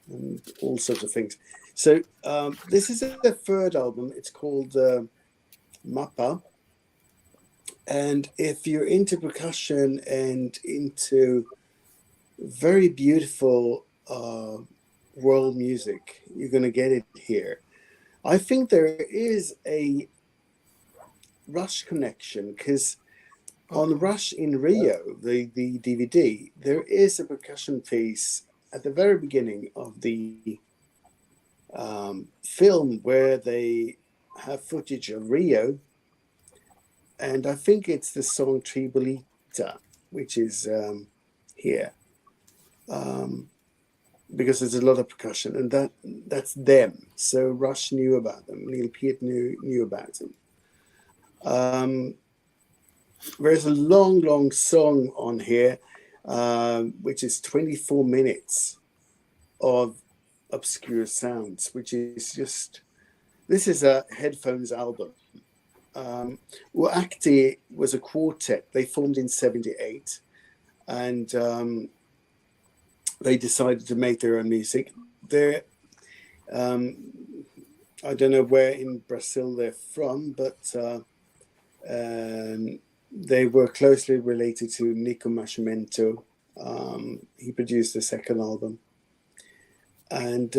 and all sorts of things. So this is their third album. It's called Mappa. And if you're into percussion and into very beautiful world music, you're going to get it here. I think there is a Rush connection because on Rush in Rio, the DVD, there is a percussion piece at the very beginning of the film where they have footage of Rio. And I think it's the song Tribolita, which is here. Because there's a lot of percussion, and that's them. So Rush knew about them. Neil Peart knew about them. There's a long song on here, which is 24 minutes of obscure sounds, which is just, this is a headphones album. Acti was a quartet. They formed in 78, and they decided to make their own music. They're, I don't know where in Brazil they're from, but they were closely related to Nico Mascimento. He produced the second album. And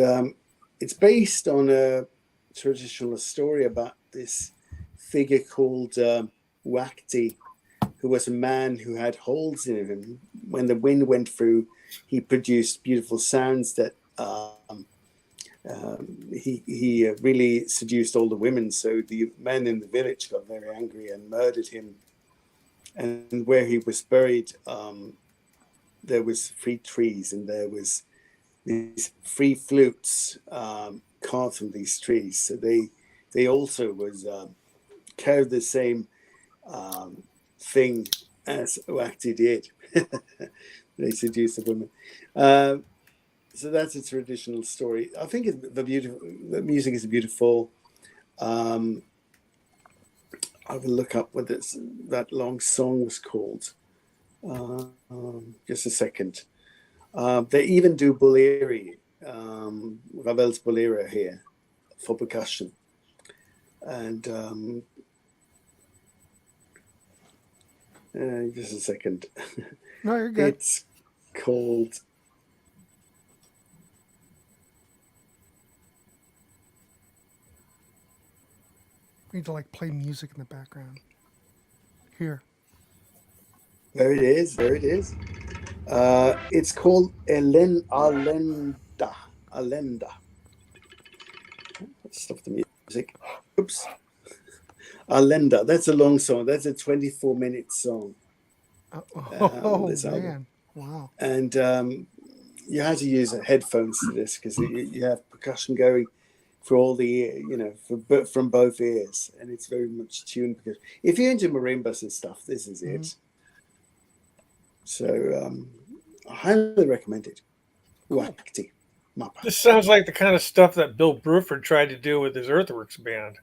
it's based on a traditional story about this figure called Wakti, who was a man who had holes in him. When the wind went through, he produced beautiful sounds that he really seduced all the women. So the men in the village got very angry and murdered him. And where he was buried, there was 3 trees, and there was these 3 flutes carved from these trees. So they also was carried the same thing as Oakti did. They seduced the women. So that's a traditional story. I think the music is beautiful. I will look up what that long song was called. Just a second. They even do Boleri, Ravel's Bolero here for percussion. And just a second. No, you're good. It's called. We need to like play music in the background. Here. There it is. There it is. It's called Alenda. Stop the music. Oops. Alenda. That's a long song. That's a 24-minute song. Oh man! Wow. And you had to use headphones to this because you have percussion going for all the from both ears, and it's very much tuned. Because if you're into marimbas and stuff, this is it. So I highly recommend it. Wakti Mappa. This sounds like the kind of stuff that Bill Bruford tried to do with his Earthworks band.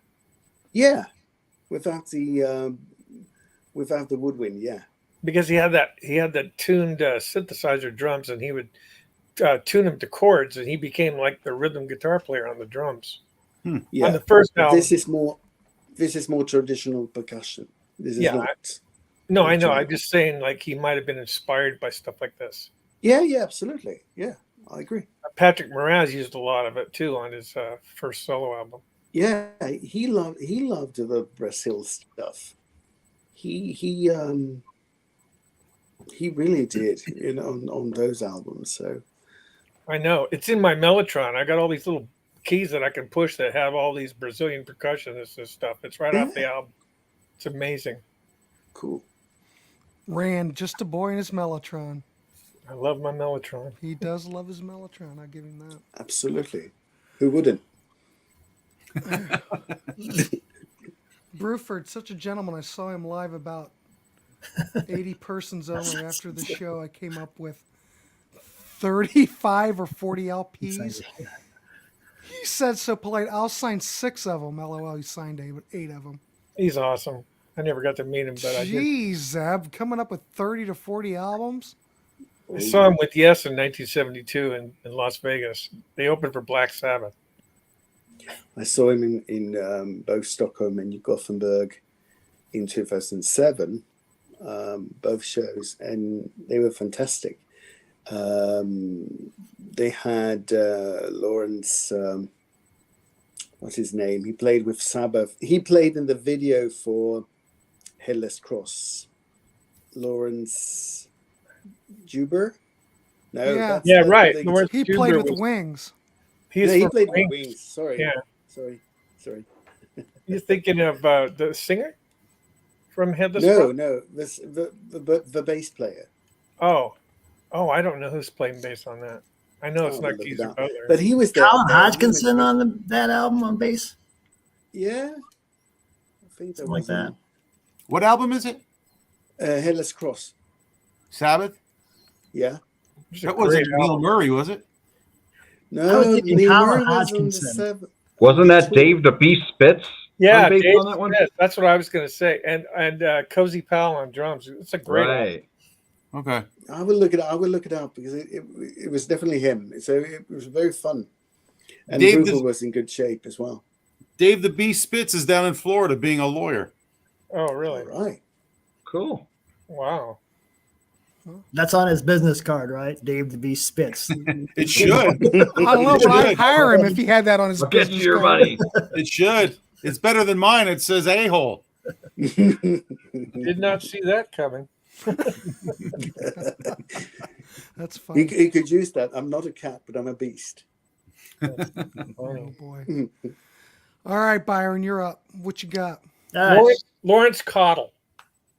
Yeah, without the woodwind, yeah. Because he had that tuned synthesizer drums, and he would tune them to chords, and he became like the rhythm guitar player on the drums. Yeah. On the first But album. this is more traditional percussion. This is Yeah, not. No, I know. I'm electronic. just saying, like, he might have been inspired by stuff like this. Yeah, absolutely. Yeah, I agree. Patrick Moraz used a lot of it too on his first solo album. Yeah, he loved the Brazil stuff. He really did, on those albums. So I know it's in my Mellotron. I got all these little keys that I can push that have all these Brazilian percussionists and stuff. It's right off the album. It's amazing. cool. Rand, just a boy in his Mellotron. I love my Mellotron. He does love his Mellotron. I'll give him that. Absolutely. Who wouldn't? Bruford, such a gentleman. I saw him live about 80 persons only. After the show, I came up with 35 or 40 LPs. He said so polite, I'll sign 6 of them. LOL, he signed 8 of them. He's awesome. I never got to meet him, but I did. Jeez, Zeb, coming up with 30 to 40 albums? I saw him with Yes in 1972 in Las Vegas. They opened for Black Sabbath. I saw him in both Stockholm and Gothenburg in 2007, both shows, and they were fantastic. They had Lawrence, what's his name? He played with Sabbath. He played in the video for Headless Cross. Lawrence Juber? No, Yeah. Yeah, right. Lawrence He Juber played with was- Wings. He's he from played with Wings. Wings. Sorry. Yeah. Sorry. You're thinking of the singer from Headless No, Cross? no. The bass player. Oh, I don't know who's playing bass on that. I know it's Oh, not look it Geezer up. Butler. But he was there. Colin he was Hodgkinson there. on that album on bass. Yeah. I think that Something like was that. What album is it? Headless Cross. Sabbath? Yeah. It's a That wasn't great Neil album. Murray, was it? I No, was thinking Neil Colin Murray was on the Hodgkinson. 7th. Wasn't that Dave the Beast Spitz? Yeah, on bass Dave on that one? Smith. That's what I was going to say. And Cozy Powell on drums. It's a great album. Right. Okay. I will look it up because it was definitely him. So it was very fun. And Dave, Bruegel this- was in good shape as well. Dave the Beast Spitz is down in Florida being a lawyer. Oh, All really? right. Cool. Wow. That's on his business card, right? Dave the Beast Spitz. It should. I don't know, but I'd Good. hire him if he had that on his I'll get business you your card. money. It should. It's better than mine. It says a-hole. Did not see that coming. That's funny. he could use that. I'm not a cat, but I'm a beast. Oh, boy. All right, Byron, you're up. What you got? All right. Lawrence Cottle.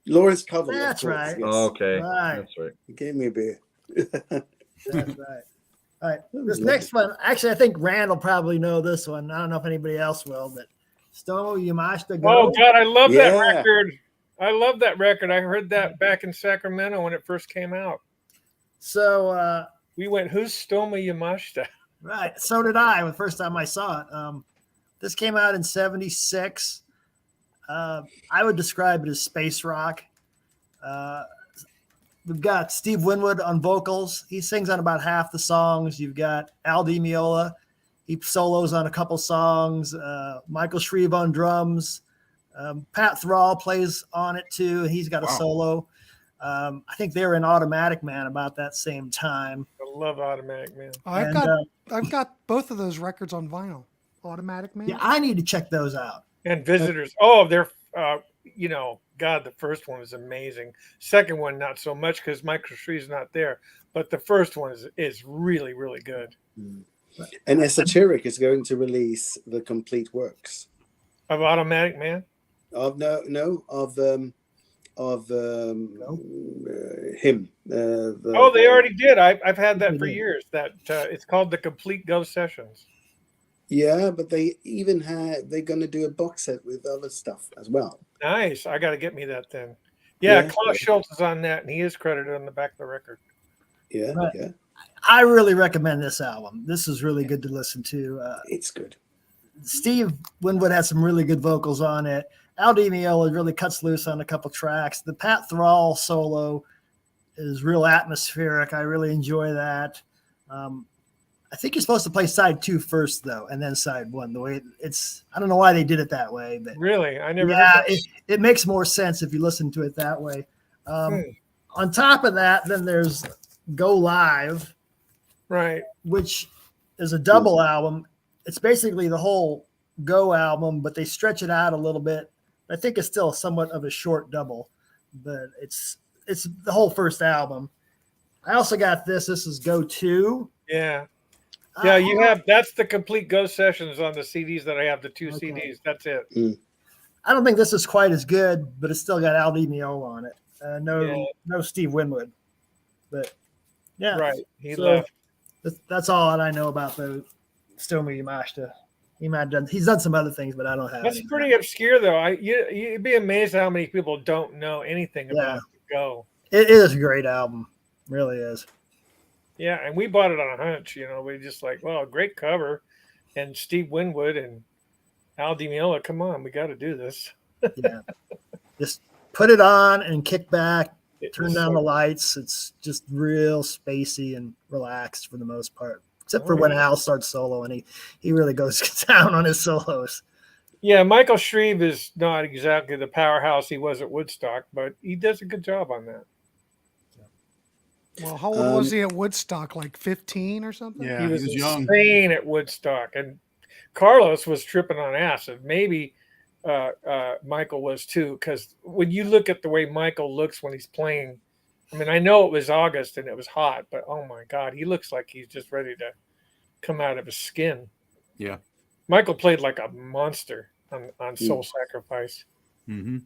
Lawrence Covell. of That's course, right. yes. Okay. Right. That's right. He gave me a beer. That's right. All right. This lovely. next one, actually, I think Rand will probably know this one. I don't know if anybody else will, but Stomo Yamashita Go. Oh, God, I love that Yeah. record. I love that record. I heard that back in Sacramento when it first came out. So, We went, who's Stoma Yamashita? right. So did I the first time I saw it. This came out in 76. I would describe it as space rock. We've got Steve Winwood on vocals. He sings on about half the songs. You've got Al Di Meola. He solos on a couple songs. Michael Shreve on drums. Pat Thrall plays on it too. He's got a solo. I think they were in Automatic Man about that same time. I love Automatic Man. I've And, got both of those records on vinyl. Automatic Man. Yeah, I need to check those out. And Visitors. Oh, they're, God, the first one was amazing. Second one, not so much because Michael Shreve's not there. But the first one is really, really good. And Esoteric is going to release the complete works Of Automatic Man? of him. They already did. I've had that for years. That it's called the Complete Go Sessions. Yeah, but they're going to do a box set with other stuff as well. Nice. I got to get me that then. Yeah, Yeah. Klaus Schultz is on that, and he is credited on the back of the record. Yeah, Right. yeah, I really recommend this album. This is really good to listen to. it's good. Steve Winwood has some really good vocals on it. Al Di Meola really cuts loose on a couple tracks. The Pat Thrall solo is real atmospheric. I really enjoy that. I think you're supposed to play side 2 first, though, and then side 1. The way it's, I don't know why they did it that way, but Really, I never. yeah, heard that. it makes more sense if you listen to it that way. Hmm. On top of that, then there's Go Live, Right. which is a double album. It's basically the whole Go album, but they stretch it out a little bit. I think it's still somewhat of a short double, but it's the whole first album. I also got this. This is Go 2. Yeah. Yeah, you have that's the complete Go sessions on the CDs that I have, the 2 Okay. CDs. That's it. I don't think this is quite as good, but it's still got Al Di Meola on it. No Steve Winwood, but yeah, Right. He so left. That's all that I know about the Stomy Yamashita. He's done some other things, but I don't have. That's any. pretty obscure, though. You'd be amazed how many people don't know anything about Go. It is a great album, really is. Yeah, and we bought it on a hunch. We just like, well, great cover, and Steve Winwood and Al Di Meola. Come on, we got to do this. Yeah, just put it on and kick back, It turn was down so- the lights. It's just real spacey and relaxed for the most part, except Oh, for when yeah. Al starts solo, and he really goes down on his solos. Yeah, Michael Shreve is not exactly the powerhouse he was at Woodstock, but he does a good job on that. Well, how old was he at Woodstock? Like 15 or something? Yeah, He was young. insane at Woodstock, and Carlos was tripping on acid. Maybe Michael was too, because when you look at the way Michael looks when he's playing, I mean, I know it was August and it was hot, but oh my God, he looks like he's just ready to come out of his skin. Yeah. Michael played like a monster on Soul Sacrifice. Mm-hmm.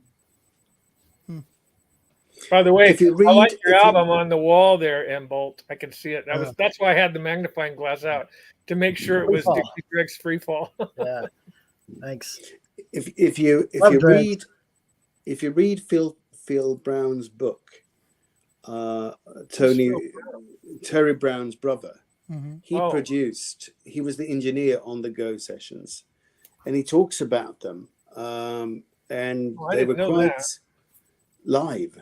By the way, If you I like read- your if you- album on the wall there, M. Bolt. I can see it. That's why I had the magnifying glass out to make sure it was Freefall. Dixie Greg's Freefall. Yeah, thanks. If you Love Drake. read Phil Brown's book, Terry Brown's brother, Mm-hmm. he was the engineer on the Go sessions, and he talks about them, and I they were didn't know quite that. live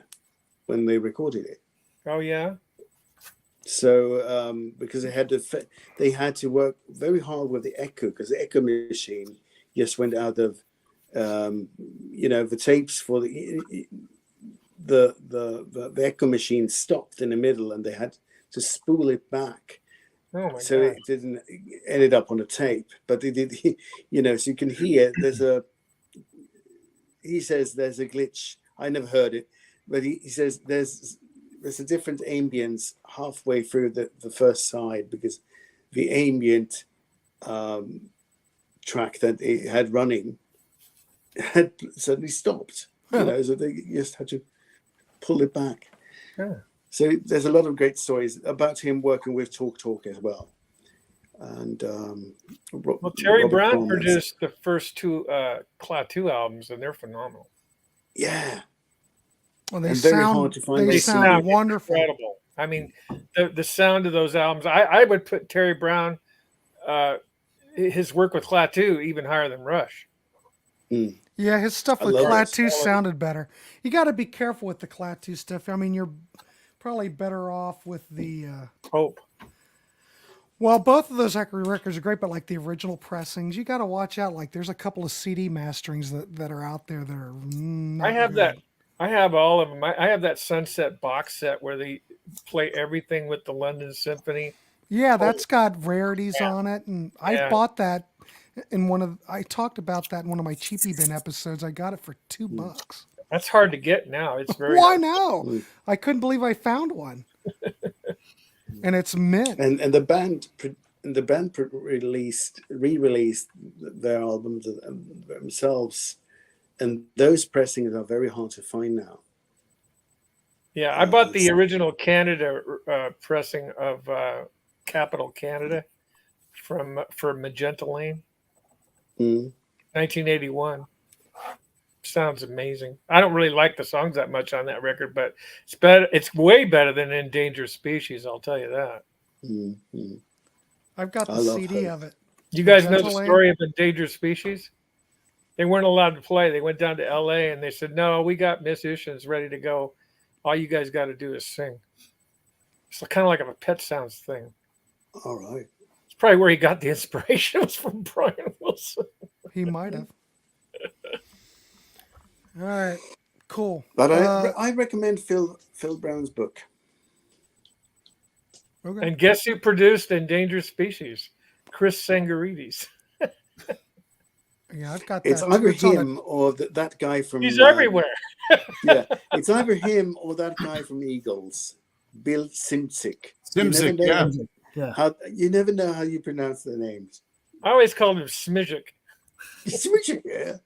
when they recorded it. Oh yeah, So because they had to work very hard with the echo, because the echo machine just went out of the tapes for the echo machine stopped in the middle, and they had to spool it back. oh my So God. it didn't ended up on a tape, but they did, so you can hear he says there's a glitch. I never heard it, but he says there's a different ambience halfway through the first side, because the ambient track that it had running had suddenly stopped, so they just had to pull it back. Yeah. So there's a lot of great stories about him working with Talk as well. And Well, Terry Robert Brown Palmer. produced the first two Klaatu albums, and they're phenomenal. Yeah, Well, they And very sound hard to find they these sound sound wonderful. Incredible. I mean, the sound of those albums. I would put Terry Brown, his work with Klaatu, even higher than Rush. Yeah, his stuff I with love Klaatu it. sounded better. You got to be careful with the Klaatu stuff. I mean, you're probably better off with the. Hope. Well, both of those records are great, but like the original pressings, you got to watch out. Like, there's a couple of CD masterings that are out there that are. Not I have good. that. I have all of them. I have that Sunset box set where they play everything with the London Symphony. Yeah, that's got rarities on it, and I Yeah. bought that in I talked about that in one of my Cheapy Bin episodes. I got it for $2. That's hard to get now. It's very Why hard. now? I couldn't believe I found one, and it's mint. and the band re-released their albums themselves, and those pressings are very hard to find now. Yeah, I bought the original Canada pressing of Capital Canada for Magenta Lane, Mm. 1981. Sounds amazing. I don't really like the songs that much on that record, but it's better. It's way better than Endangered Species. I'll tell you that. Mm. I've got the I love CD Hope. of it. You guys know the Magenta Lane? story of Endangered Species? They weren't allowed to play. They went down to LA and they said, "No, we got musicians ready to go. All you guys got to do is sing." It's kind of like a Pet Sounds thing. All right. It's probably where he got the inspiration was from Brian Wilson. He might have. All right, cool. But I recommend Phil Brown's book. Okay. And guess who produced Endangered Species? Chris Sangarides. Yeah, I've got that. It's either It's on a- him or that guy from. He's everywhere. Yeah, it's either him or that guy from Eagles, Bill Simzik. Simzik, yeah. Yeah. You never know how you pronounce their names. I always called him Smijic. Simzik, yeah.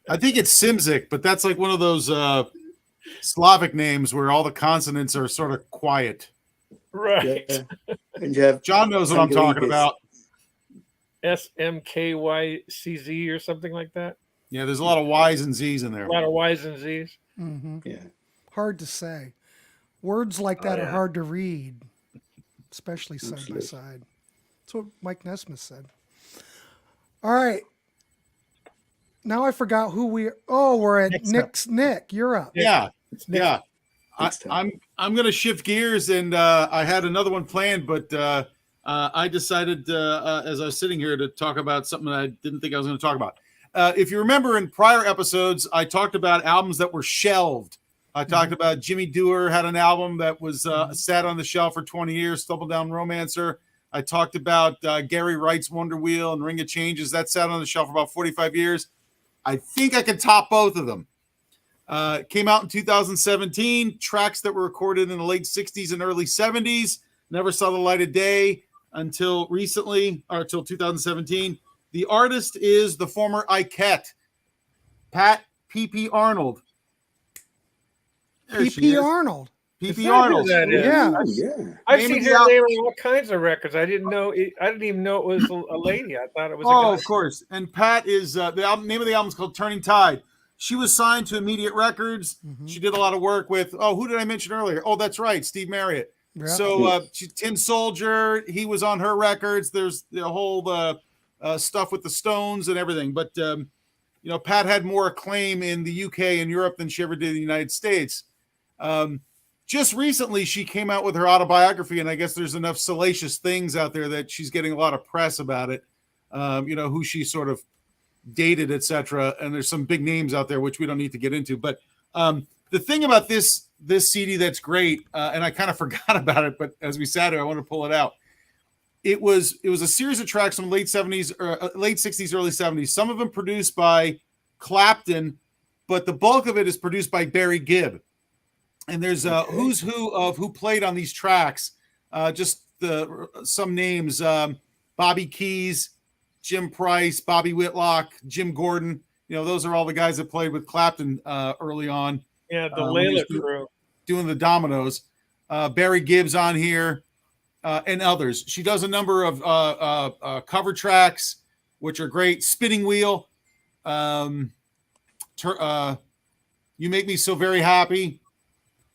I think it's Simzik, but that's like one of those Slavic names where all the consonants are sort of quiet. Right. Yeah. And you have John knows what I'm talking Sangarides. about. SMKYCZ or something like that. Yeah, there's a lot of Y's and Z's in there. A lot of Y's and Z's. Mhm. Yeah. Hard to say. Words like that are yeah. hard to read, especially side by Absolutely. side. That's what Mike Nesmith said. All right. Now I forgot who we. Oh, we're at Next up. Nick's. Nick, you're up. Yeah, yeah. Next time. I'm going to shift gears, and I had another one planned, but I decided as I was sitting here to talk about something I didn't think I was going to talk about. If you remember in prior episodes, I talked about albums that were shelved. I talked about Jimmy Dewar had an album that was sat on the shelf for 20 years, Double Down Romancer. I talked about Gary Wright's Wonder Wheel and Ring of Changes. That sat on the shelf for about 45 years. I think I can top both of them. Came out in 2017. Tracks that were recorded in the late 60s and early 70s. Never saw the light of day until recently, or until 2017. The artist is the former Ikette, Pat P.P. Arnold. There she P.P. is. Arnold. P.P. Is that Arnold. who that is? Yeah. Oh, yeah. I've Name seen of the her al- name on all kinds of records. I didn't know. I didn't even know it was a lady. I thought it was. Oh, a of course. And Pat is the album, name of the album is called Turning Tide. She was signed to Immediate Records. She did a lot of work with. Oh, who did I mention earlier? Oh, that's right, Steve Marriott. Yeah. So Tin Soldier, he was on her records. There's the whole stuff with the Stones and everything. But Pat had more acclaim in the UK and Europe than she ever did in the United States. Just recently, she came out with her autobiography, and I guess there's enough salacious things out there that she's getting a lot of press about it. Who she sort of dated, etc. And there's some big names out there which we don't need to get into. But the thing about this CD that's great, and I kind of forgot about it, but as we sat here, I want to pull it out. It was a series of tracks from late 70s or late 60s, early 70s. Some of them produced by Clapton, but the bulk of it is produced by Barry Gibb. And there's who's who of who played on these tracks. Just some names: Bobby Keys, Jim Price, Bobby Whitlock, Jim Gordon. Those are all the guys that played with Clapton early on. Yeah, the when he Layla was crew. doing the Dominoes. Barry Gibb's on here and others. She does a number of cover tracks, which are great. Spinning Wheel, You Make Me So Very Happy,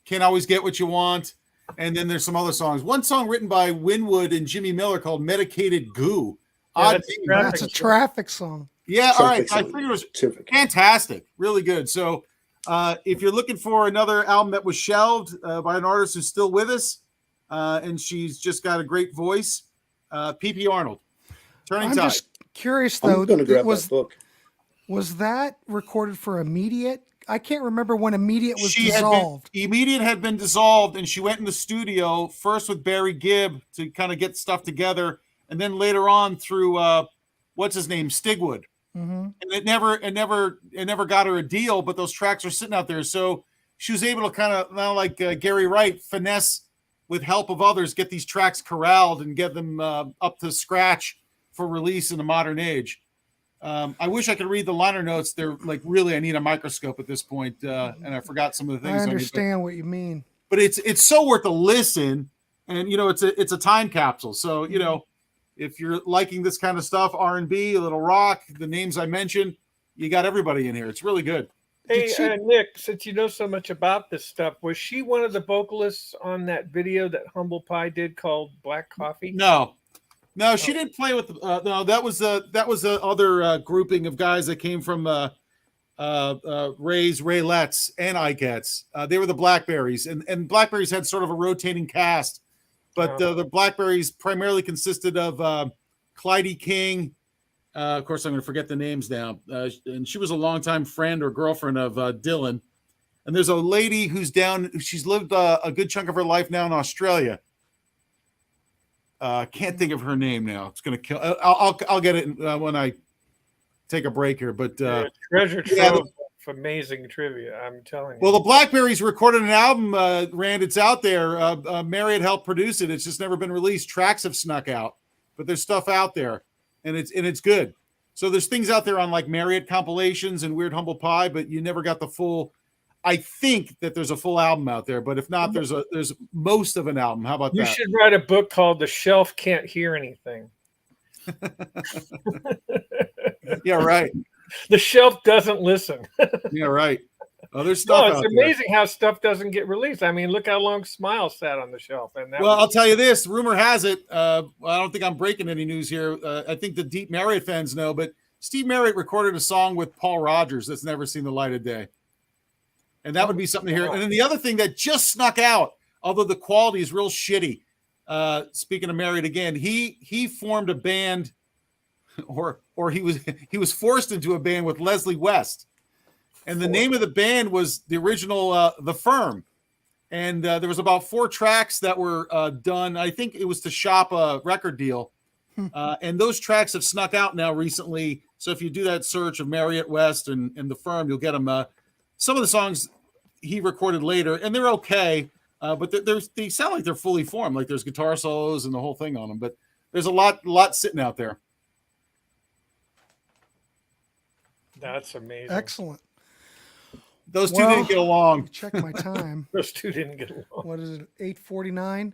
Can't Always Get What You Want. And then there's some other songs. One song written by Winwood and Jimmy Miller called Medicated Goo. Yeah, Odd that's name. Traffic. That's a traffic song. Yeah, all right. Terrific I song. figured it was Terrific. fantastic. Really good. So if you're looking for another album that was shelved by an artist who's still with us, and she's just got a great voice, P.P. Arnold, Turning I'm Tide. just curious though. I'm going to grab was that book. was that recorded for Immediate? I can't remember when Immediate was She had dissolved. Immediate had been dissolved, and she went in the studio first with Barry Gibb to kind of get stuff together, and then later on through what's his name, Stigwood. Mm-hmm. And it never got her a deal, but those tracks are sitting out there. So she was able to kind of, now like Gary Wright, finesse with help of others, get these tracks corralled and get them up to scratch for release in the modern age. I wish I could read the liner notes. They're like, really, I need a microscope at this point, and I forgot some of the I things. understand what you mean. But it's so worth a listen, and it's a time capsule. So if you're liking this kind of stuff, R&B, a little rock, the names I mentioned, you got everybody in here. It's really good. Hey, Did she- Nick, since you know so much about this stuff, was she one of the vocalists on that video that Humble Pie did called Black Coffee? No, she didn't play with. No, that was the other grouping of guys that came from Raylettes and Ikettes. They were the Blackberries, and Blackberries had sort of a rotating cast but the Blackberries primarily consisted of Clyde King. Of course, I'm going to forget the names now. And she was a longtime friend or girlfriend of Dylan. And there's a lady who's down. She's lived a good chunk of her life now in Australia. Can't think of her name now. It's going to kill. I'll get it when I take a break here. But treasure trove of amazing trivia. I'm telling you. Well, the Blackberries recorded an album, Rand. It's out there. Marriott helped produce it. It's just never been released. Tracks have snuck out, but there's stuff out there, and it's good. So there's things out there on like Marriott compilations and Weird Humble Pie, but you never got the full. I think that there's a full album out there, but if not, there's most of an album. How about that? You should write a book called "The Shelf Can't Hear Anything." Yeah, right. The shelf doesn't listen. Yeah, right. Oh, there's stuff. No, it's amazing how stuff doesn't get released. I mean, look how long Smile sat on the shelf. And I'll tell you this. Rumor has it. I don't think I'm breaking any news here. I think the deep Marriott fans know, but Steve Marriott recorded a song with Paul Rogers that's never seen the light of day. And that would be something to hear. And then the other thing that just snuck out, although the quality is real shitty. Speaking of Marriott again, he formed a band, or he was forced into a band with Leslie West, and the name of the band was the original The Firm, and there was about 4 tracks that were done. I think it was to shop a record deal, and those tracks have snuck out now recently. So if you do that search of Marriott West and The Firm, you'll get them. Some of the songs he recorded later, and they're okay, but they sound like they're fully formed. Like there's guitar solos and the whole thing on them. But there's a lot sitting out there. That's amazing. Excellent. Those two didn't get along. Check my time. Those two didn't get along. What is it? 8:49.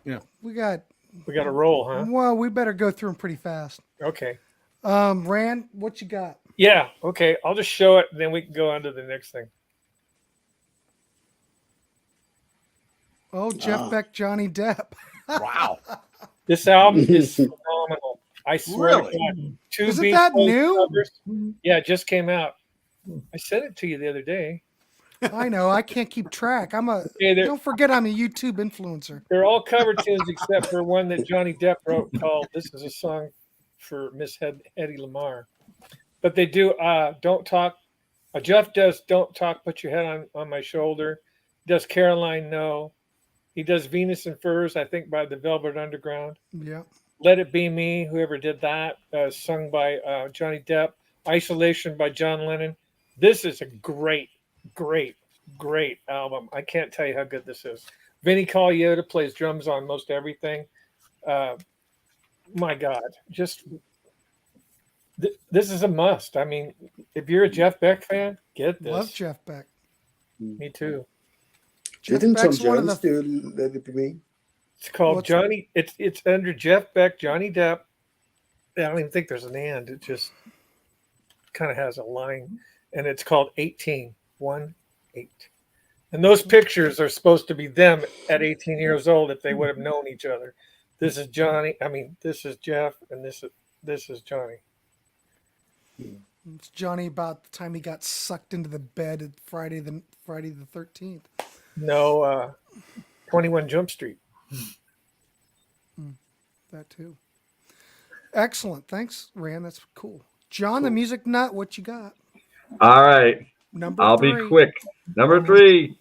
Yeah. We got a roll, huh? Well, we better go through them pretty fast. Okay. Rand, what you got? Yeah. Okay. I'll just show it, and then we can go on to the next thing. Oh, Jeff Beck, Johnny Depp. Wow. This album is phenomenal. I swear to God. Isn't that new? Covers. Yeah, it just came out. I sent it to you the other day. I know. I can't keep track. Okay, don't forget I'm a YouTube influencer. They're all cover tunes except for one that Johnny Depp wrote called "This Is a Song for Miss Hedy Lamarr." But they do "Don't Talk." Jeff does "Don't Talk, Put Your Head on My Shoulder." He does "Caroline No." He does "Venus and Furs," I think, by the Velvet Underground. Yeah. "Let It Be Me," whoever did that, sung by Johnny Depp. "Isolation" by John Lennon. This is a great, great, great album. I can't tell you how good this is. Vinnie Colaiuta plays drums on most everything. My God, just this is a must. I mean, if you're a Jeff Beck fan, get this. Love Jeff Beck. Me too. Didn't Tom Beck's one of Jones do Let It Be Me? It's called Johnny. It's under Jeff Beck, Johnny Depp. I don't even think there's an and. It just kind of has a line, and it's called 18. 1-8. And those pictures are supposed to be them at 18 years old if they would have known each other. This is Johnny. I mean, this is Jeff, and this is Johnny. It's Johnny about the time he got sucked into the bed at Friday the 13th. No, 21 Jump Street. That too. Excellent. Thanks, Rand. That's cool. John, the music nut, what you got? All right. I'll be quick. Number 3,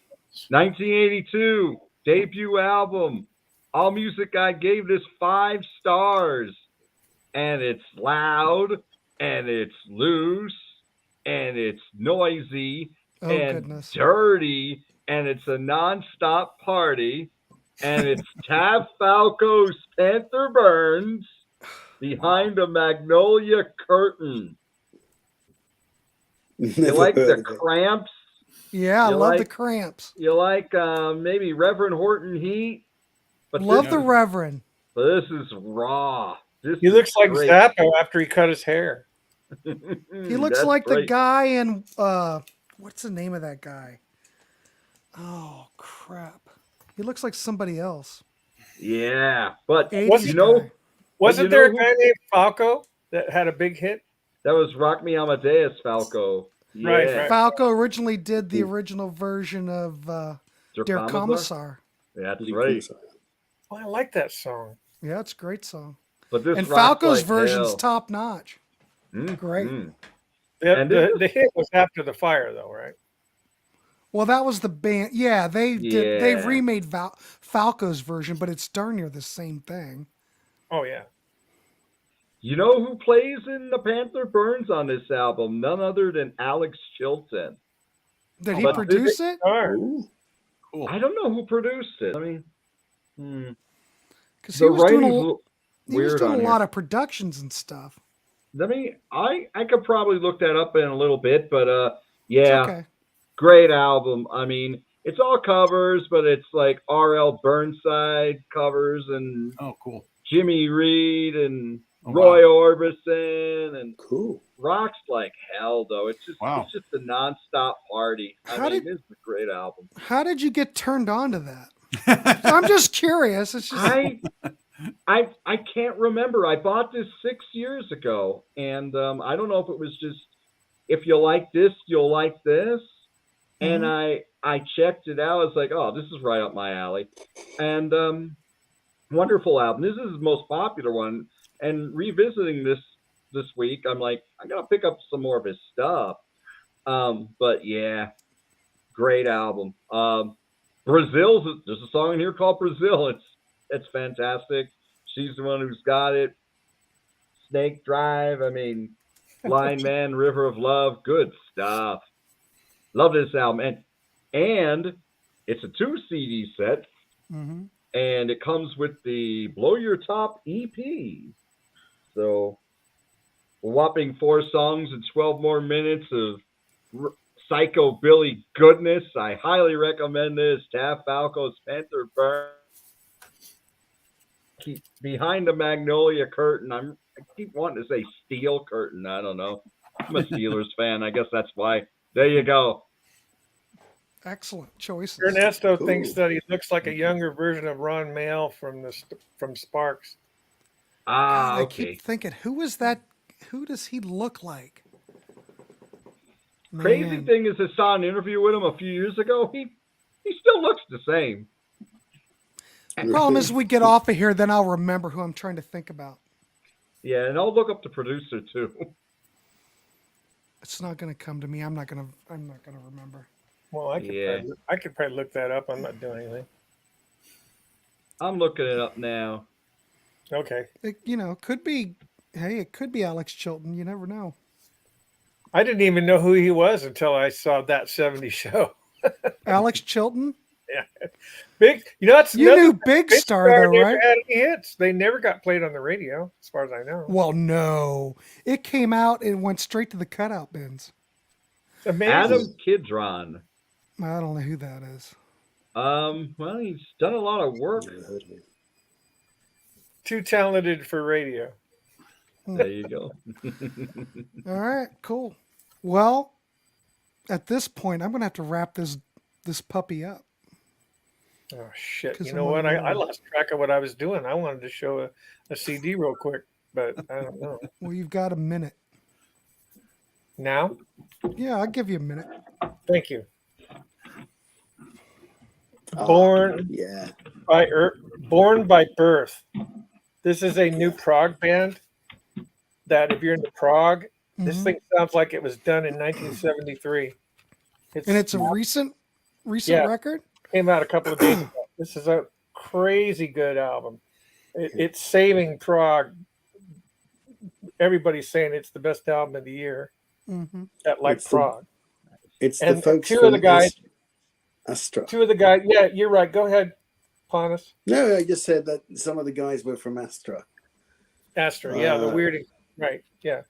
1982 debut album. All Music I gave this 5 stars. And it's loud, and it's loose, and it's noisy, and dirty, and it's a nonstop party, and it's Tab Falco's Panther Burns behind a magnolia curtain. You like the Cramps? Yeah, I love the Cramps. You like maybe Reverend Horton Heat? But love the Reverend. But this is raw. He looks like Zappo after he cut his hair. He looks like the guy in what's the name of that guy? Oh crap! He looks like somebody else. Yeah, but wasn't there a guy named Falco that had a big hit? That was Rock Me Amadeus Falco. Yeah. Right. Falco originally did the original version of Der Kommissar. That's right. Oh, I like that song. Yeah, it's a great song. But this And rocks Falco's like version's hell. top notch. Mm, Great. mm. The, And this the hit was After the Fire, though, right? Well, that was the band. Yeah, they did. They Yeah. remade Falco's version, but it's darn near the same thing. Oh, yeah. You know who plays in the Panther Burns on this album? None other than Alex Chilton. Did he But produce it? Sure. Ooh. Cool. I don't know who produced it. I mean, Because the he was doing writing's a, he was weird doing on a here. lot of productions and stuff. I could probably look that up in a little bit, but It's yeah, okay. great album. I mean, it's all covers, but it's like R.L. Burnside covers and Oh, cool. Jimmy Reed and Oh, Roy wow. Orbison and Cool. rocks like hell. Though it's just Wow. it's just a nonstop party. This is a great album. How did you get turned on to that? I'm just curious. It's just I can't remember. I bought this 6 years ago, and I don't know if it was just if you like this, you'll like this. And I checked it out. I was like, oh, this is right up my alley. And wonderful album. This is his most popular one. And revisiting this week, I'm like, I gotta pick up some more of his stuff. But yeah, great album. Brazil's there's a song in here called Brazil. It's fantastic. She's the one who's got it. Snake Drive. I mean, Blind Man, River of Love. Good stuff. Love this album. And it's a 2 CD set. Mhm. And it comes with the Blow Your Top EP. So, a whopping 4 songs and 12 more minutes of psychobilly goodness. I highly recommend this. Taff Falco's Panther Burn. Keep behind the Magnolia Curtain. I keep wanting to say Steel Curtain. I don't know. I'm a Steelers fan. I guess that's why. There you go. Excellent choices. Ernesto Cool. thinks that he looks like a younger version of Ron Mael from Sparks. Ah, God, I okay. keep thinking, who is that? Who does he look like? Crazy Man. thing is, I saw an interview with him a few years ago. He still looks the same. Problem is, we get off of here, then I'll remember who I'm trying to think about. Yeah, and I'll look up the producer too. It's not going to come to me. I'm not going to remember. Well, Yeah. I could probably look that up. I'm not doing anything. I'm looking it up now. Okay. It, could be. Hey, it could be Alex Chilton. You never know. I didn't even know who he was until I saw That 70s Show. Alex Chilton. Big, that's You another knew Big Star though, never right? had any hits. They never got played on the radio, as far as I know. Well, no. It came out and went straight to the cutout bins. It's amazing. Adam Kidron. I don't know who that is. Well, he's done a lot of work. Never heard of it. Too talented for radio. There you go. All right, cool. Well, at this point, I'm going to have to wrap this puppy up. Oh shit! 'Cause You I'm know what? on I the- lost track of what I was doing. I wanted to show a CD real quick, but I don't know. Well, you've got a minute. Now, Yeah, I'll give you a minute. thank you. Ah, Born Yeah. Born by Birth. This is a new prog band. That if you're into prog, this Mhm. thing sounds like it was done in 1973. And it's a recent Yeah. record. Came out a couple of days ago. This is a crazy good album. It's saving prog. Everybody's saying it's the best album of the year. Mm-hmm. That like It's the- prog. It's And the folks two of from the guys- Astra. Two of the guys. Yeah, you're right. Go ahead, Ponus. No, I just said that some of the guys were from Astra. Astor. Yeah, the weirding. Right. Yeah.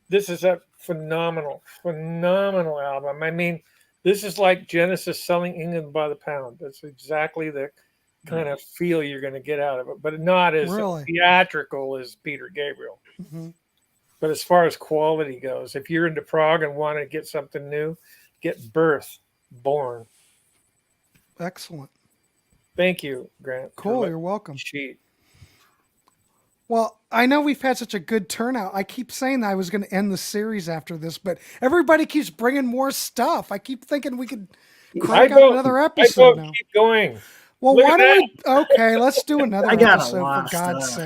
This is a phenomenal album. I mean, this is like Genesis selling England by the pound. That's exactly the kind of feel you're going to get out of it, but not as Really? theatrical as Peter Gabriel. Mm-hmm. But as far as quality goes, if you're into prog and want to get something new, get Born. Excellent. Thank you, Grant. Cool. You're welcome. Sheet. Well, I know we've had such a good turnout. I keep saying that I was going to end the series after this, but everybody keeps bringing more stuff. I keep thinking we could crank out another episode now. Keep going. Well, Look why at don't we? Okay, let's do another I got a episode lot for of God's stuff.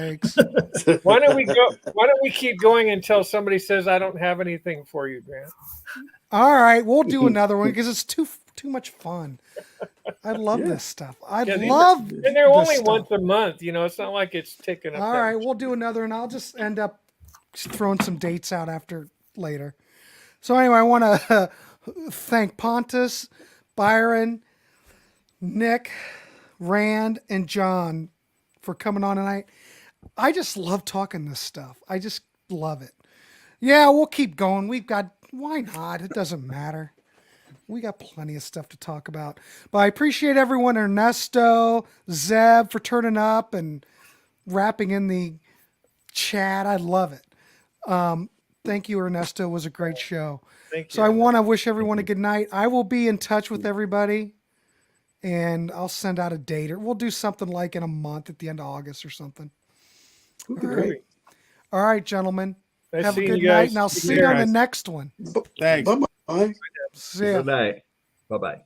sakes. Why don't we go? Why don't we keep going until somebody says I don't have anything for you, Grant? All right, we'll do another one because it's too much fun. I love Yeah. this stuff. I Yeah, love And they're this only stuff. once a month. You know, it's not like it's taking up. All that right, much. we'll do another, and I'll just end up throwing some dates out after later. So anyway, I want to thank Pontus, Byron, Nick, Rand, and John for coming on tonight. I just love talking this stuff. I just love it. Yeah, we'll keep going. Why not? It doesn't matter. We got plenty of stuff to talk about. But I appreciate everyone, Ernesto, Zeb, for turning up and rapping in the chat. I love it. Thank you, Ernesto. It was a great show. Thank you. So I want to wish everyone a good night. I will be in touch with everybody, and I'll send out a date, or we'll do something like in a month at the end of August or something. Great. All right, gentlemen. Nice Have a seeing good you night, guys. and I'll Take see you care. on the next one. Thanks. Bye-bye. See ya. Good night. Bye bye.